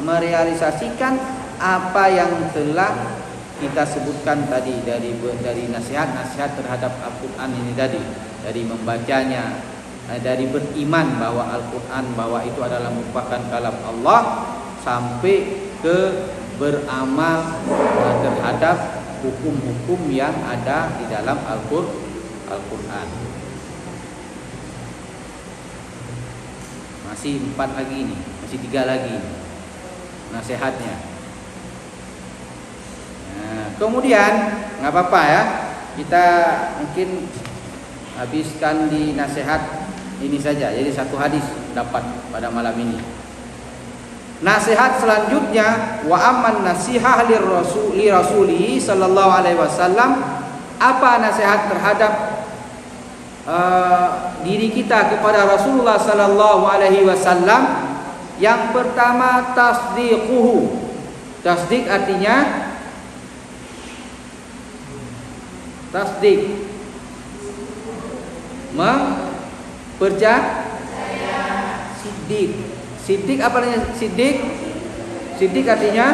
merealisasikan apa yang telah kita sebutkan tadi dari nasihat-nasihat terhadap Al-Quran ini tadi, dari membacanya, dari beriman bahwa Al-Quran bahwa itu adalah merupakan kalam Allah, sampai ke beramal terhadap hukum-hukum yang ada di dalam Al-Quran. Masih 4 lagi nih, masih 3 lagi nasihatnya. Nah, kemudian nggak apa-apa ya, kita mungkin habiskan di nasihat ini saja. Jadi 1 hadis dapat pada malam ini. Nasihat selanjutnya, wa amman nasihah li rasuli sallallahu alaihi wasallam. Apa nasihat terhadap diri kita kepada Rasulullah sallallahu alaihi wasallam? Yang pertama, tasdiquhu. Tasdik artinya tasdik, mempercaya. Siddiq apa artinya siddiq? Siddiq artinya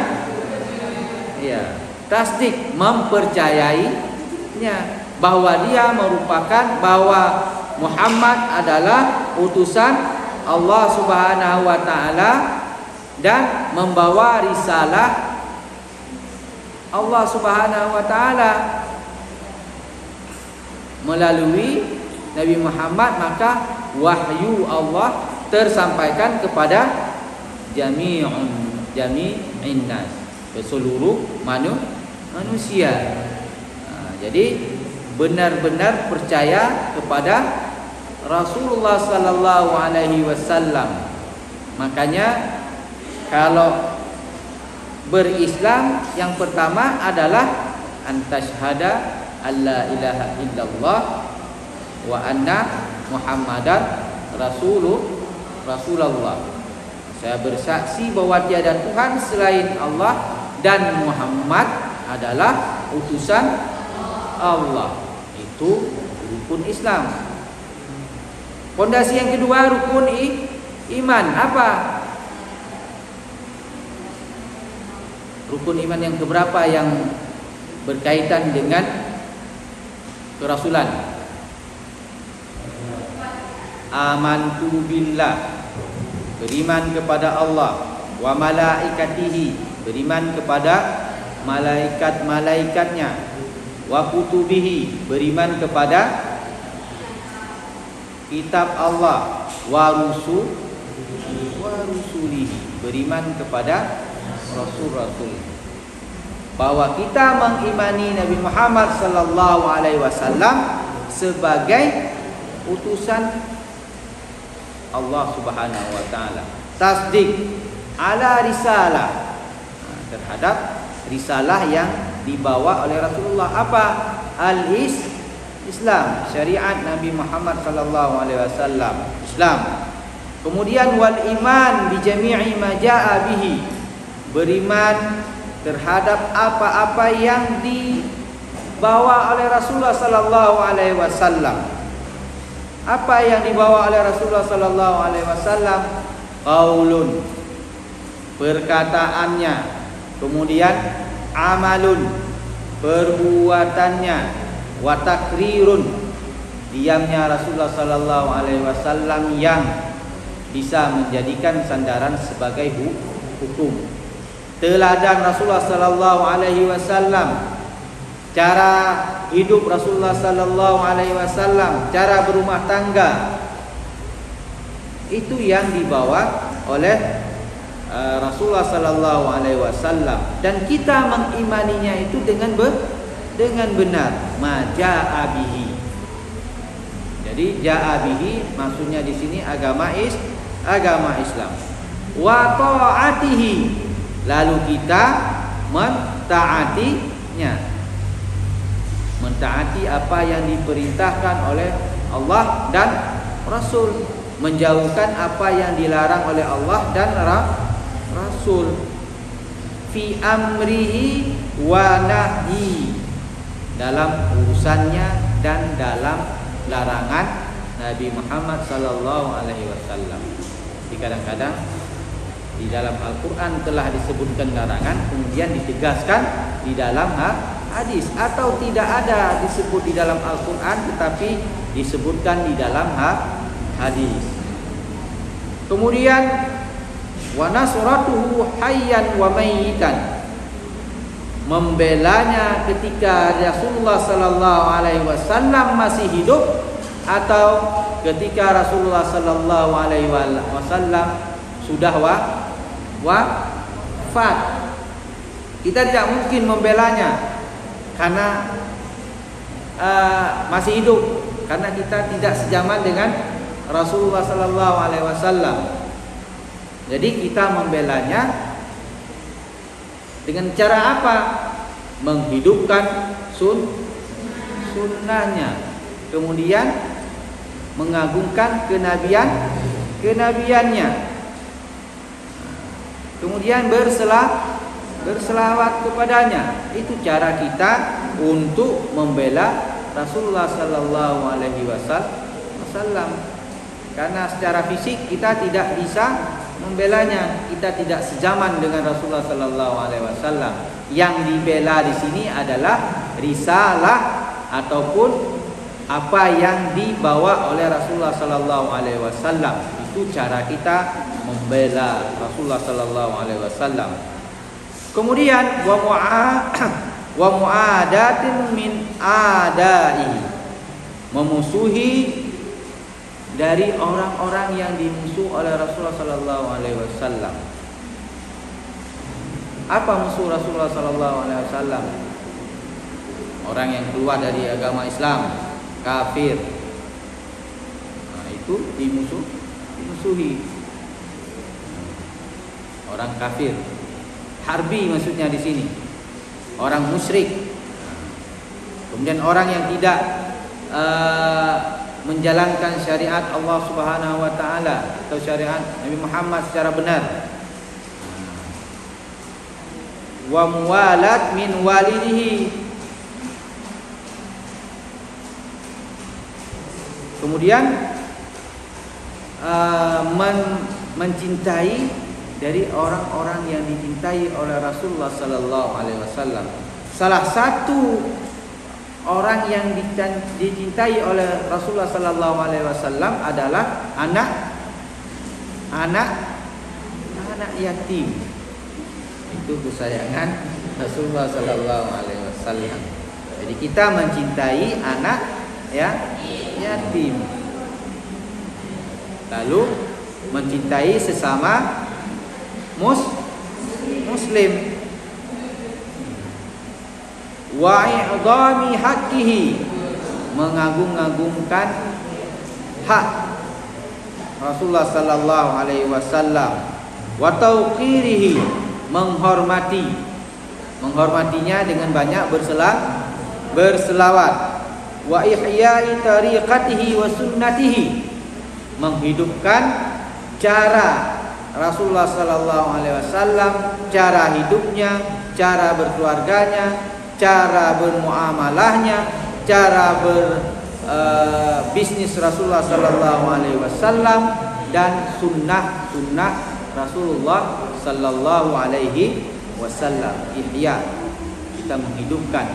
ya, tasdik, mempercayainya bahwa dia merupakan, bahwa Muhammad adalah utusan Allah Subhanahu wa taala dan membawa risalah Allah Subhanahu wa taala melalui Nabi Muhammad. Maka wahyu Allah tersampaikan kepada jami'in nas, ke seluruh manusia. Jadi benar-benar percaya kepada Rasulullah sallallahu alaihi wasallam. Makanya kalau berislam yang pertama adalah antashhada alla ilaha illallah wa anna Muhammadar Rasulullah. Saya bersaksi bahwa tiada Tuhan selain Allah dan Muhammad adalah utusan Allah. Itu rukun Islam. Pondasi yang kedua, rukun iman. Apa? Rukun iman yang keberapa yang berkaitan dengan kerasulan? Amantu billah, beriman kepada Allah, wa malaikatihi, beriman kepada malaikat-malaikatnya, wa kutubihi, beriman kepada kitab Allah, wa rusulihi, beriman kepada rasul-rasul. Bahwa kita mengimani Nabi Muhammad sallallahu alaihi wasallam sebagai utusan Allah Subhanahu wa taala. Tasdik ala risalah, terhadap risalah yang dibawa oleh Rasulullah. Apa? Islam, syariat Nabi Muhammad sallallahu alaihi wasallam, Islam. Kemudian wal iman bi jami'i ma jaa bihi, beriman terhadap apa-apa yang dibawa oleh Rasulullah sallallahu alaihi wasallam. Apa yang dibawa oleh Rasulullah sallallahu alaihi wasallam? Qaulun, perkataannya. Kemudian amalun, perbuatannya, wa takrirun, diamnya Rasulullah sallallahu alaihi wasallam yang bisa menjadikan sandaran sebagai hukum. Teladan Rasulullah sallallahu alaihi wasallam, cara hidup Rasulullah sallallahu alaihi wasallam, cara berumah tangga, itu yang dibawa oleh Rasulullah sallallahu alaihi wasallam, dan kita mengimaninya itu dengan benar. Maja'a bihi. Jadi ja'a bihi maksudnya di sini agama Islam. Wa ta'atihi, lalu kita mentaatinya. Mentaati apa yang diperintahkan oleh Allah dan Rasul, menjauhkan apa yang dilarang oleh Allah dan Rasul. Fi amrihi wa nahyi, dalam urusannya dan dalam larangan Nabi Muhammad sallallahu alaihi wasallam. Jadi kadang-kadang di dalam Al-Qur'an telah disebutkan larangan, kemudian ditegaskan di dalam hadis, atau tidak ada disebut di dalam Al-Qur'an tetapi disebutkan di dalam hadis. Kemudian wa nasratuhu hayyan wa mayyitan, membelanya ketika Rasulullah sallallahu alaihi wasallam masih hidup atau ketika Rasulullah sallallahu alaihi wasallam sudah wafat. Kita tidak mungkin membelanya karena masih hidup, karena kita tidak sejaman dengan Rasulullah sallallahu alaihi wasallam. Jadi kita membelanya dengan cara apa? Menghidupkan sunnahnya, kemudian mengagungkan kenabiannya, kemudian berselawat kepadanya. Itu cara kita untuk membela Rasulullah sallallahu alaihi wasallam. Karena secara fisik kita tidak bisa membelanya, kita tidak sejaman dengan Rasulullah sallallahu alaihi wasallam. Yang dibela di sini adalah risalah ataupun apa yang dibawa oleh Rasulullah sallallahu alaihi wasallam. Itu cara kita membela Rasulullah sallallahu alaihi wasallam. Kemudian wa mu'adatin min adai, memusuhi dari orang-orang yang dimusuh oleh Rasulullah sallallahu alaihi wasallam. Apa musuh Rasulullah sallallahu alaihi wasallam? Orang yang keluar dari agama Islam, kafir. Nah, itu dimusuhi. Orang kafir. Harbi maksudnya di sini. Orang musyrik. Kemudian orang yang tidak menjalankan syariat Allah Subhanahu wa taala atau syariat Nabi Muhammad secara benar. Wa muwalat min walidihi. Kemudian mencintai dari orang-orang yang dicintai oleh Rasulullah sallallahu alaihi wasallam. Salah satu orang yang dicintai oleh Rasulullah sallallahu alaihi wasallam adalah anak yatim. Itu kesayangan Rasulullah sallallahu alaihi wasallam. Jadi kita mencintai anak yatim. Lalu mencintai sesama muslim. Wa i'dhami haqqihi, mengagung-agungkan hak Rasulullah sallallahu alaihi wasallam. Wa tauqirihi, menghormatinya dengan banyak berselawat. Wa ihya'i tariqatihi wa sunnatihi, menghidupkan cara Rasulullah sallallahu alaihi wasallam, cara hidupnya, cara berkeluarganya, cara bermuamalahnya, cara berbisnis Rasulullah sallallahu alaihi wasallam, dan sunnah Rasulullah sallallahu alaihi wasallam. Ihya kita menghidupkan.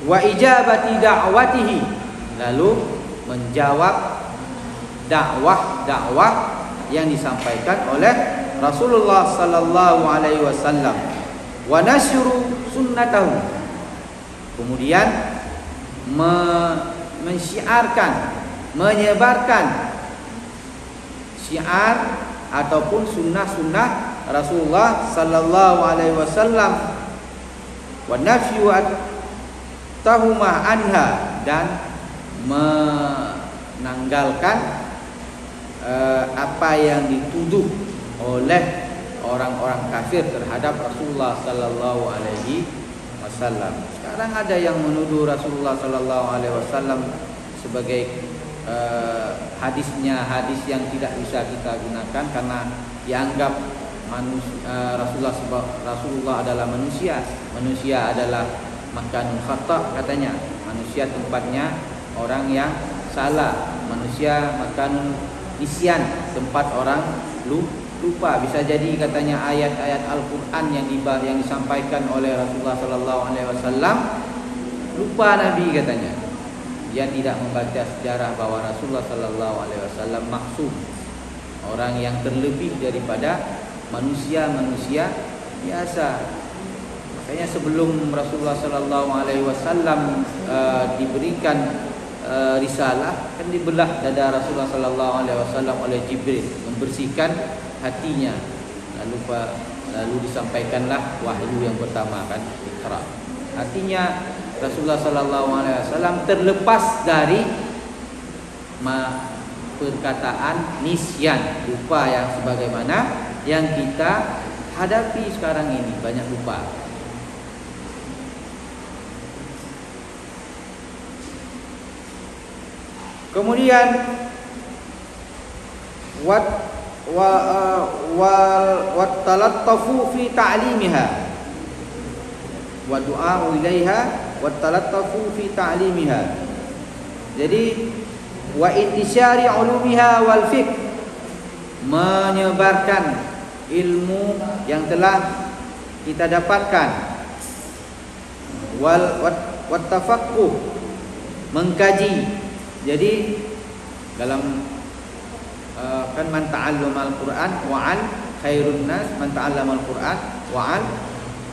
Wa ijabati da'watihi, lalu menjawab dakwah yang disampaikan oleh Rasulullah sallallahu alaihi wasallam. Wa nasyru sunnatahu, kemudian mensyiarkan, menyebarkan syiar ataupun sunnah-sunnah Rasulullah sallallahu alaihi wasallam. Wa nafyu tahumah anha, dan menanggalkan apa yang dituduh oleh orang-orang kafir terhadap Rasulullah sallallahu alaihi wasallam. Sekarang ada yang menuduh Rasulullah sallallahu alaihi wasallam sebagai hadisnya hadis yang tidak bisa kita gunakan karena dianggap Rasulullah adalah manusia adalah makanun khata, katanya manusia tempatnya orang yang salah, manusia makanun nisyan, tempat orang lupa. Bisa jadi katanya ayat-ayat Al-Quran yang disampaikan oleh Rasulullah sallallahu alaihi wasallam lupa Nabi, katanya. Dia tidak membaca sejarah bahwa Rasulullah sallallahu alaihi wasallam maksum, orang yang terlebih daripada manusia biasa. Makanya sebelum Rasulullah sallallahu alaihi wasallam diberikan risalah, kan dibelah dada Rasulullah sallallahu alaihi wasallam oleh Jibril, membersihkan hatinya. Lalu disampaikanlah wahyu yang pertama, kan, Iqra. Artinya Rasulullah sallallahu alaihi wasallam terlepas dari perkataan nisyan, lupa, yang sebagaimana yang kita hadapi sekarang ini, banyak lupa. Kemudian wattalattafu fi ta'limiha wa du'a ilaiha wattalattafu fi ta'limiha. Jadi wa intisyari ulumiha wal fiqh, menyebarkan ilmu yang telah kita dapatkan, wat tafaqquh, mengkaji. Jadi dalam kan man ta'allama al-Qur'an wa'al khairun nas man ta'allama al-Qur'an wa'al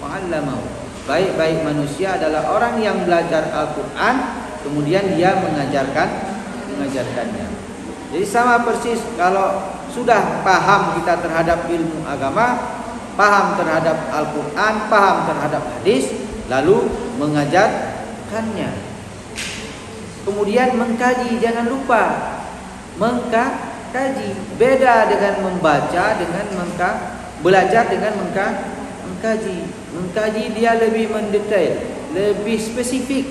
wa'allamahu. Baik manusia adalah orang yang belajar Al-Qur'an kemudian dia mengajarkannya. Jadi sama persis kalau sudah paham kita terhadap ilmu agama, paham terhadap Al-Quran, paham terhadap hadis, lalu mengajarkannya. Kemudian mengkaji, jangan lupa mengkaji. Beda dengan membaca, dengan belajar dengan mengkaji. Mengkaji dia lebih mendetail, lebih spesifik.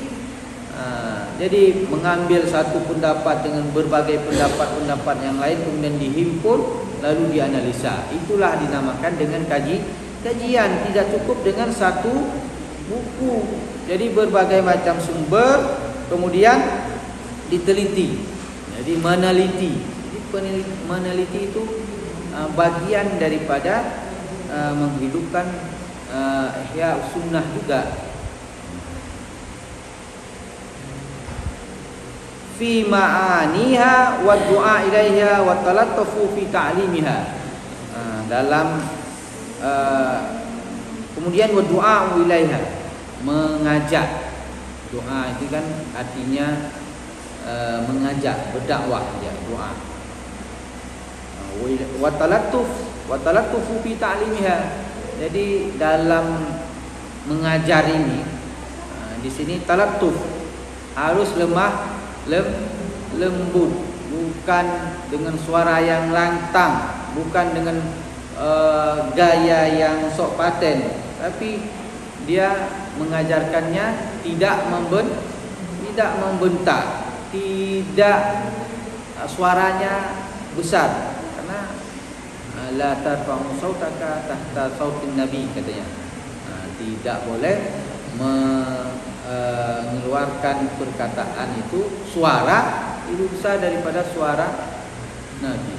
Jadi mengambil satu pendapat dengan berbagai pendapat yang lain kemudian dihimpun lalu dianalisa. Itulah dinamakan dengan kajian. Tidak cukup dengan satu buku. Jadi berbagai macam sumber kemudian diteliti. Jadi meneliti. Jadi meneliti itu bagian daripada menghidupkan ihya sunnah juga. Fi ma'aniha wa du'a ilaiha wa talattafu fi ta'limiha. Dalam kemudian wa du'a ilaiha, mengajak. Doa itu kan artinya mengajak, berdakwah, ya, doa. Wa talattufu fi ta'limiha. Jadi dalam mengajar ini di sini talattuf harus lembut, bukan dengan suara yang lantang, bukan dengan gaya yang sok paten, tapi dia mengajarkannya tidak membentak, tidak suaranya besar, karena la tarfa'u sautaka tahta sautin nabi, katanya. Tidak boleh mengeluarkan perkataan itu suara itu besar daripada suara Nabi.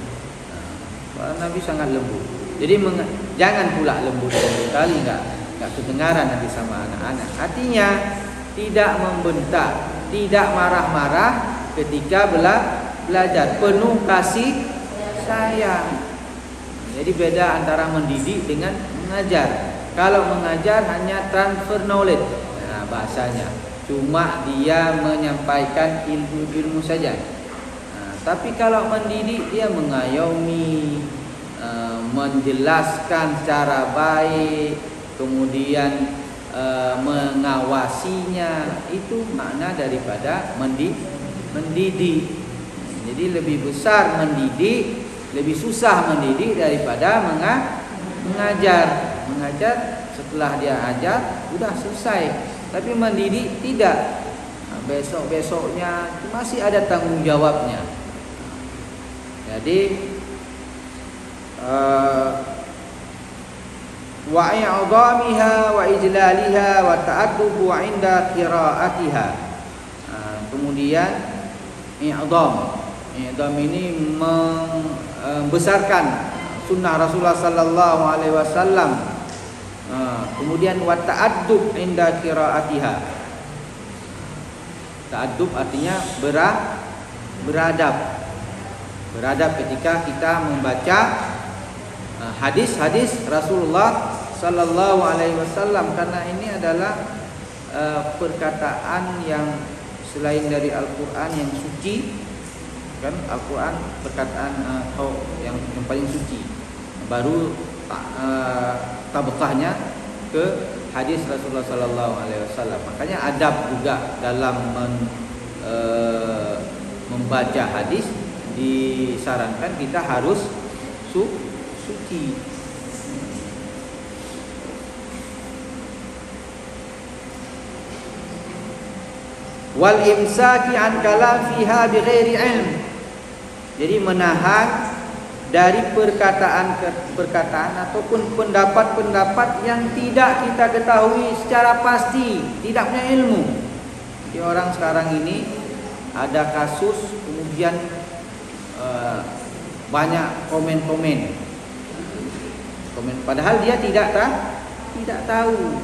Suara Nabi sangat lembut. Jadi jangan pula lembut-lembut kali, enggak kedengaran nanti sama anak-anak. Artinya tidak membentak, tidak marah-marah ketika belajar, penuh kasih sayang. Jadi beda antara mendidik dengan mengajar. Kalau mengajar hanya transfer knowledge, bahasanya cuma dia menyampaikan ilmu-ilmu saja. Tapi kalau mendidik dia mengayomi, menjelaskan secara baik, kemudian mengawasinya. Itu makna daripada mendidik. Jadi lebih besar mendidik, lebih susah mendidik daripada mengajar. Mengajar setelah dia ajar sudah selesai. Tapi mendidik tidak. Besok-besoknya masih ada tanggung jawabnya. Jadi wa i'dhamiha wa ijlaliha wa ta'addubu 'inda qira'atiha. Kemudian i'dham ini membesarkan sunnah Rasulullah sallallahu alaihi wasallam. Kemudian wa ta'addub 'inda qira'atiha. Ta'addub artinya beradab. Beradab ketika kita membaca hadis-hadis Rasulullah sallallahu alaihi wasallam, karena ini adalah perkataan yang selain dari Al-Qur'an yang suci, kan Al-Qur'an perkataan yang paling suci, baru tabaqahnya ke hadis Rasulullah sallallahu alaihi wasallam. Makanya adab juga dalam membaca hadis disarankan kita harus suci. Wal imsaki an kalam fiha bighairi ilm. Jadi menahan dari perkataan ataupun pendapat-pendapat yang tidak kita ketahui secara pasti, tidak punya ilmu. Jadi orang sekarang ini ada kasus kemudian banyak komen, padahal dia tidak tahu,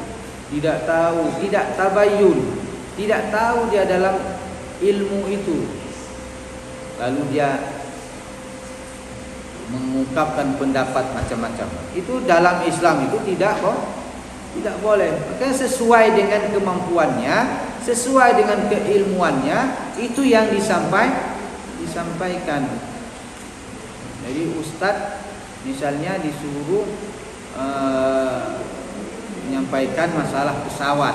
tidak tabayun, tidak tahu dia dalam ilmu itu. Lalu dia mengungkapkan pendapat macam-macam. Itu dalam Islam itu tidak boleh. Makanya sesuai dengan kemampuannya, sesuai dengan keilmuannya, itu yang disampaikan. Jadi ustadz misalnya disuruh menyampaikan masalah pesawat,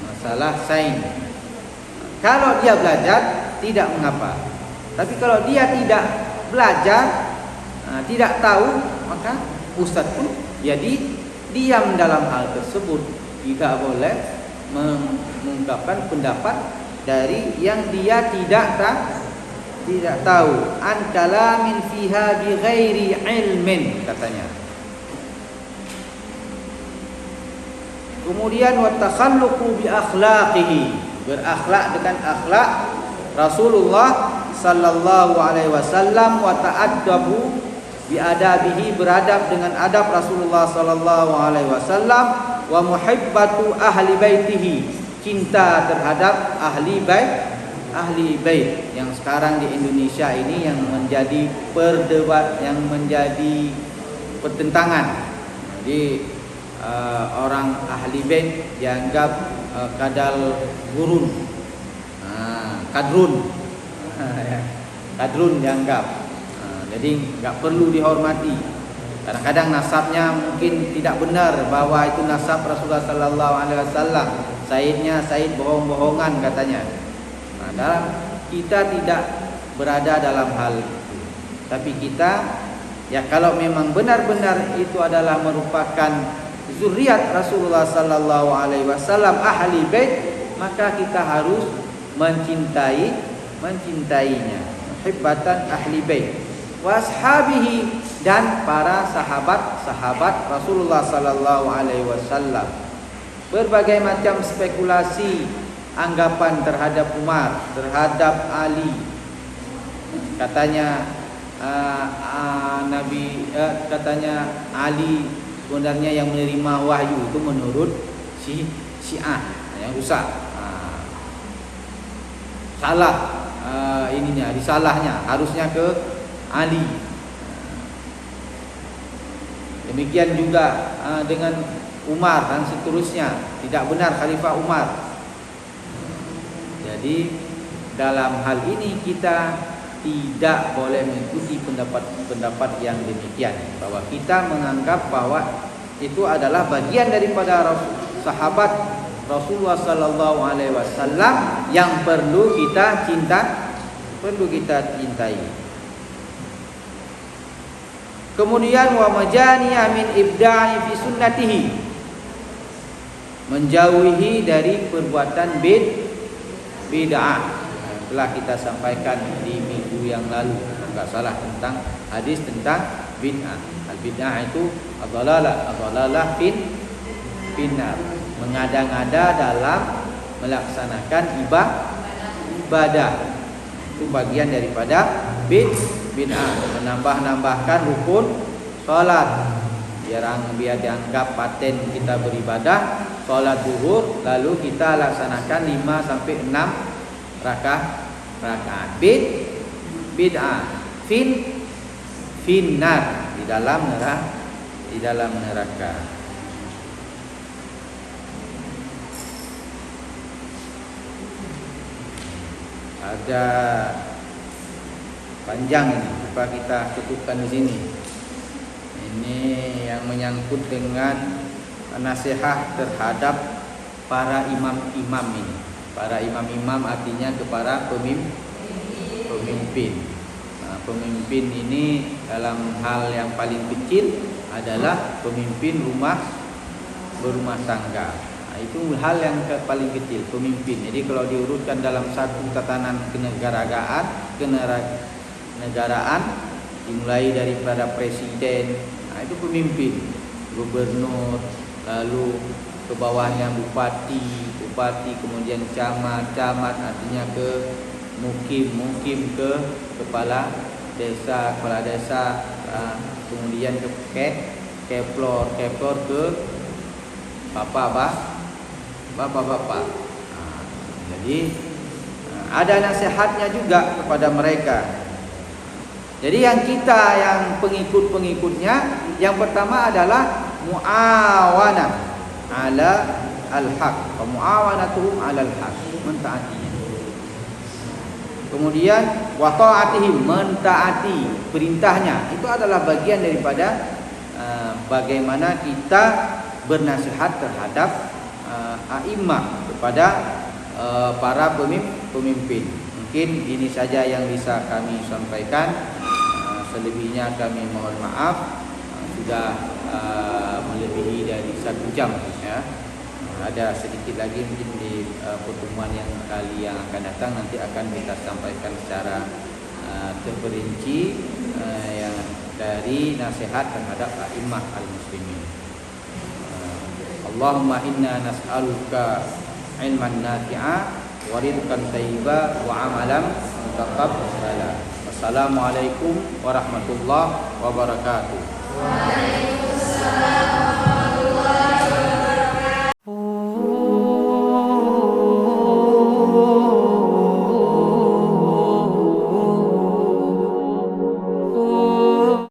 masalah sains. Kalau dia belajar tidak mengapa. Tapi kalau dia tidak belajar, tidak tahu, maka ustadz pun jadi diam dalam hal tersebut. Tidak boleh mengungkapkan pendapat dari yang dia tidak tahu. An kalamin fiha bi ghairi ilmin, katanya. Kemudian wa takhalluqu bi akhlaqihi, berakhlak dengan akhlak Rasulullah sallallahu alaihi wasallam, wa ta'addabu bi adabihi, beradab dengan adab Rasulullah sallallahu alaihi wasallam, wa muhibbatu ahli baitihi, cinta terhadap ahli bait yang sekarang di Indonesia ini yang menjadi yang menjadi pertentangan. Jadi orang ahli bait dianggap kadrun dianggap. Jadi enggak perlu dihormati. Kadang-kadang nasabnya mungkin tidak benar bahwa itu nasab Rasulullah sallallahu alaihi wasallam. Sayyidnya sayyid bohong-bohongan katanya. Dalam kita tidak berada dalam hal itu. Tapi kita kalau memang benar-benar itu adalah merupakan zuriat Rasulullah sallallahu alaihi wasallam, ahli bait, maka kita harus mencintainya. Muhibbatan ahli bait wa ashabihi, dan para sahabat Rasulullah sallallahu alaihi wasallam. Berbagai macam spekulasi, anggapan terhadap Umar, terhadap Ali. Katanya Nabi katanya Ali sebenarnya yang menerima wahyu itu menurut Syiah yang rusak. Salah risalahnya harusnya ke Ali. Demikian juga dengan Umar dan seterusnya, tidak benar Khalifah Umar. Jadi dalam hal ini kita tidak boleh mengikuti pendapat yang demikian, bahwa kita menganggap bahwa itu adalah bagian daripada sahabat Rasulullah sallallahu alaihi wasallam yang perlu kita cintai. Kemudian wa majaniya min ibda'i fi sunnatihi, menjauhi dari perbuatan bid'ah. Telah kita sampaikan di minggu yang lalu, enggak salah, tentang hadis tentang bid'ah. Al-bid'ah itu ad-dhalalah finnar, mengada-ngada dalam melaksanakan ibadah. Itu bagian daripada bid'ah, menambah-nambahkan rukun salat. Biar dianggap paten kita beribadah. Salat zuhur lalu kita laksanakan 5 sampai 6 rakaat. Bid'ah finnar, di dalam neraka. Ada panjang ini, apa kita cukupkan di sini. Ini yang menyangkut dengan nasihat terhadap para imam-imam ini. Para imam-imam artinya kepada pemimpin. Pemimpin ini dalam hal yang paling kecil adalah pemimpin berumah tangga. Itu hal yang paling kecil, pemimpin. Jadi kalau diurutkan dalam satu tatanan kenegaraan, dimulai daripada presiden, itu pemimpin, gubernur, lalu ke bawahnya bupati, kemudian camat, artinya ke mukim ke kepala desa, kemudian ke keplor ke bapak-bapak. Jadi ada nasihatnya juga kepada mereka. Jadi yang pengikut-pengikutnya, yang pertama adalah muawanah ala al-haq, wa muawanatuhum ala al-haq, mentaatinya. Kemudian wa ta'atihim, mentaati perintahnya. Itu adalah bagian daripada bagaimana kita bernasihat terhadap a'immah, kepada para pemimpin. Mungkin ini saja yang bisa kami sampaikan. Selebihnya kami mohon maaf, sudah melebihi dari 1 jam ya. Ada sedikit lagi mungkin di pertemuan yang akan datang, nanti akan kita sampaikan secara terperinci yang dari nasihat terhadap a'immah al-muslimin. Allahumma inna nas'aluka ilman nafi'a wa rizqan thayyiba wa amalan mutaqabbala. Wassalamualaikum warahmatullahi wabarakatuh.